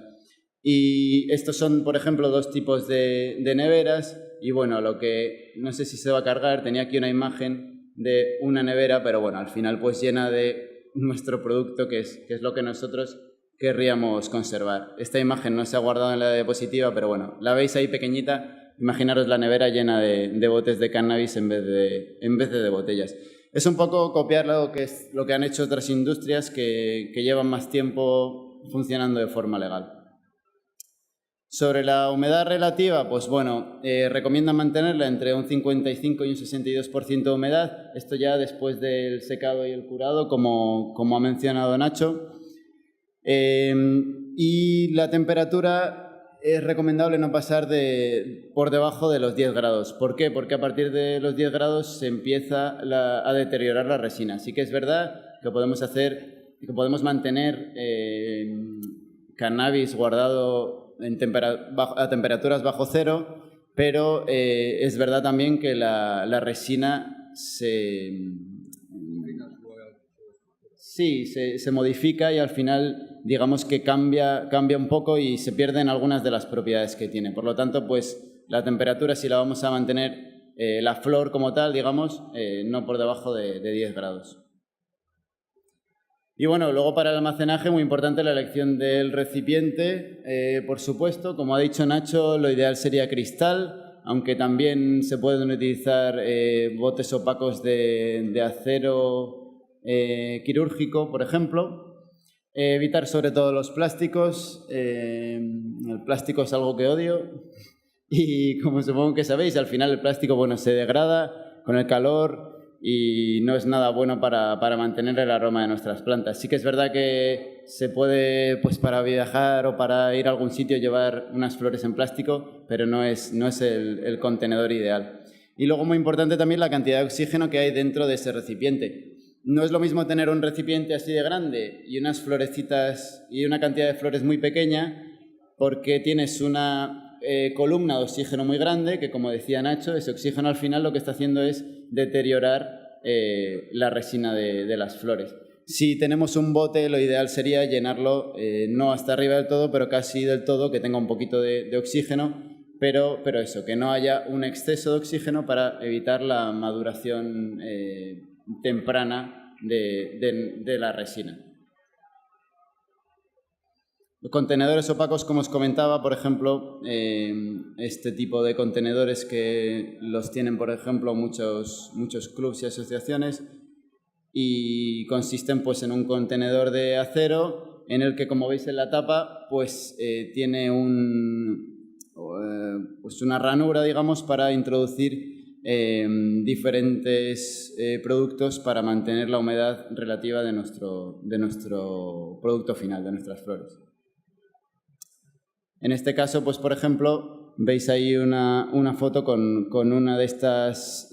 Y estos son, por ejemplo, 2 tipos de neveras. Y lo que no sé si se va a cargar, tenía aquí una imagen de una nevera, pero al final pues llena de nuestro producto, que es lo que nosotros querríamos conservar. Esta imagen no se ha guardado en la diapositiva, pero la veis ahí pequeñita. Imaginaros la nevera llena de botes de cannabis en vez de botellas. Es un poco copiar lo que han hecho otras industrias que llevan más tiempo funcionando de forma legal. Sobre la humedad relativa, pues bueno, recomiendan mantenerla entre un 55 y un 62% de humedad. Esto ya después del secado y el curado, como ha mencionado Nacho. Y la temperatura es recomendable no pasar por debajo de los 10 grados. ¿Por qué? Porque a partir de los 10 grados se empieza a deteriorar la resina. Sí que es verdad que podemos mantener cannabis guardado a temperaturas bajo cero, pero es verdad también que la resina se modifica y al final, digamos que cambia un poco y se pierden algunas de las propiedades que tiene. Por lo tanto, pues la temperatura, si la vamos a mantener, la flor como tal, digamos, no por debajo de 10 grados. Y bueno, luego para el almacenaje, muy importante la elección del recipiente. Por supuesto, como ha dicho Nacho, lo ideal sería cristal, aunque también se pueden utilizar botes opacos de acero quirúrgico, por ejemplo. Evitar sobre todo los plásticos. El plástico es algo que odio y como supongo que sabéis, al final el plástico se degrada con el calor y no es nada bueno para mantener el aroma de nuestras plantas. Sí que es verdad que se puede, pues para viajar o para ir a algún sitio, llevar unas flores en plástico, pero no es el contenedor ideal. Y luego, muy importante también, la cantidad de oxígeno que hay dentro de ese recipiente. No es lo mismo tener un recipiente así de grande y unas florecitas y una cantidad de flores muy pequeña, porque tienes una columna de oxígeno muy grande que, como decía Nacho, ese oxígeno al final lo que está haciendo es deteriorar la resina de las flores. Si tenemos un bote, lo ideal sería llenarlo no hasta arriba del todo, pero casi del todo, que tenga un poquito de oxígeno, pero eso, que no haya un exceso de oxígeno para evitar la maduración temprana de la resina. Los contenedores opacos, como os comentaba, por ejemplo, este tipo de contenedores que los tienen, por ejemplo, muchos clubs y asociaciones, y consisten pues en un contenedor de acero en el que, como veis en la tapa, pues tiene una ranura, digamos, para introducir diferentes productos para mantener la humedad relativa de nuestro producto final, de nuestras flores. En este caso, pues por ejemplo, veis ahí una foto con una de estas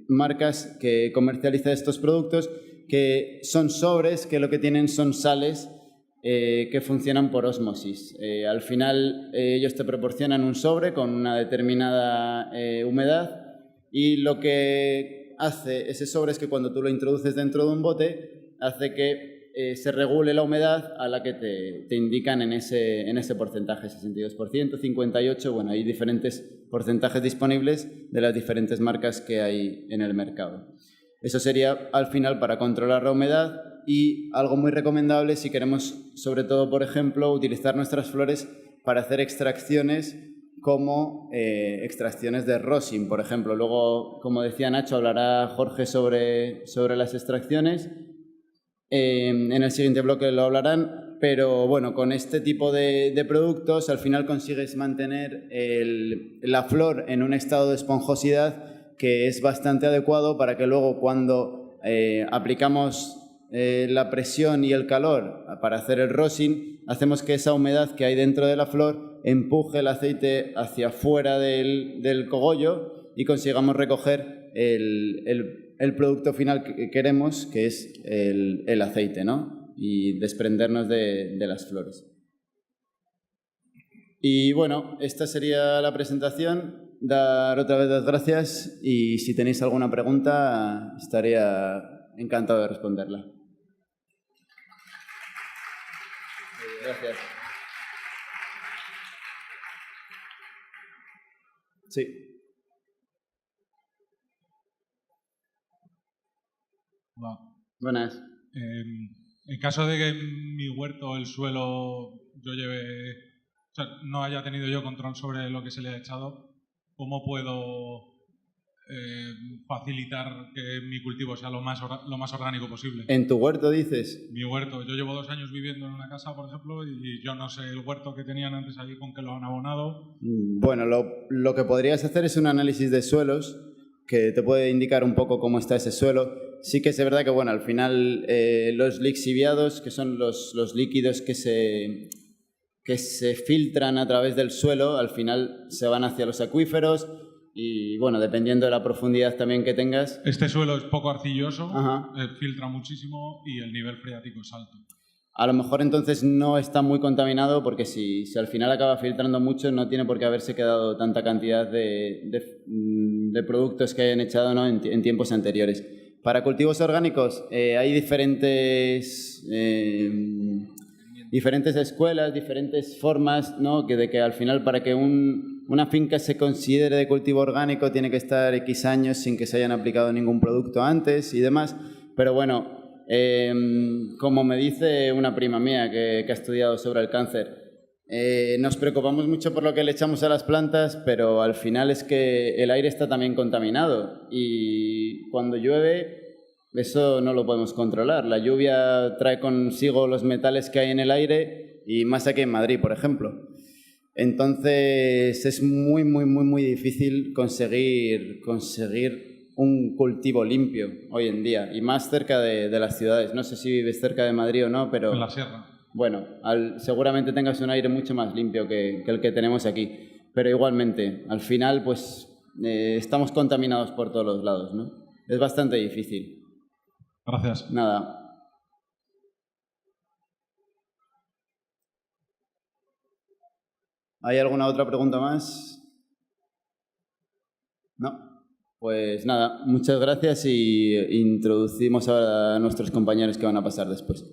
marcas que comercializa estos productos, que son sobres que lo que tienen son sales que funcionan por ósmosis. Al final ellos te proporcionan un sobre con una determinada humedad, y lo que hace ese sobre es que cuando tú lo introduces dentro de un bote, hace que se regule la humedad a la que te indican en ese porcentaje, 62%, 58%, bueno, hay diferentes porcentajes disponibles de las diferentes marcas que hay en el mercado. Eso sería al final para controlar la humedad, y algo muy recomendable si queremos, sobre todo, por ejemplo, utilizar nuestras flores para hacer extracciones como extracciones de rosin, por ejemplo. Luego, como decía Nacho, hablará Jorge sobre las extracciones. En el siguiente bloque lo hablarán, pero bueno, con este tipo de productos al final consigues mantener la flor en un estado de esponjosidad que es bastante adecuado para que luego, cuando aplicamos la presión y el calor para hacer el rosin, hacemos que esa humedad que hay dentro de la flor empuje el aceite hacia afuera del cogollo y consigamos recoger el producto final que queremos, que es el aceite, ¿no? Y desprendernos de las flores. Y bueno, esta sería la presentación. Dar otra vez las gracias, y si tenéis alguna pregunta estaría encantado de responderla. Gracias. Sí. Hola. Buenas. En caso de que en mi huerto el suelo no haya tenido yo control sobre lo que se le ha echado, ¿cómo puedo facilitar que mi cultivo sea lo más orgánico posible. ¿En tu huerto dices? Mi huerto. Yo llevo 2 años viviendo en una casa, por ejemplo, y yo no sé el huerto que tenían antes allí con que lo han abonado. Bueno, lo que podrías hacer es un análisis de suelos que te puede indicar un poco cómo está ese suelo. Sí que es verdad que, bueno, al final los lixiviados, que son los líquidos que se filtran a través del suelo, al final se van hacia los acuíferos y, bueno, dependiendo de la profundidad también que tengas. Este suelo es poco arcilloso, Ajá. Filtra muchísimo y el nivel freático es alto. A lo mejor entonces no está muy contaminado porque si al final acaba filtrando mucho no tiene por qué haberse quedado tanta cantidad de productos que hayan echado, ¿no?, en tiempos anteriores. Para cultivos orgánicos hay diferentes escuelas, diferentes formas, ¿no?, de que al final para que una finca se considere de cultivo orgánico tiene que estar X años sin que se hayan aplicado ningún producto antes y demás. Pero bueno, como me dice una prima mía que ha estudiado sobre el cáncer, nos preocupamos mucho por lo que le echamos a las plantas, pero al final es que el aire está también contaminado y cuando llueve eso no lo podemos controlar. La lluvia trae consigo los metales que hay en el aire y más aquí en Madrid, por ejemplo. Entonces es muy, muy, muy, muy difícil conseguir un cultivo limpio hoy en día y más cerca de las ciudades. No sé si vives cerca de Madrid o no, pero... En la sierra. Bueno, seguramente tengas un aire mucho más limpio que el que tenemos aquí, pero igualmente, al final pues estamos contaminados por todos los lados, ¿no? Es bastante difícil. Gracias. Nada. ¿Hay alguna otra pregunta más? ¿No? Pues nada, muchas gracias y introducimos a nuestros compañeros que van a pasar después.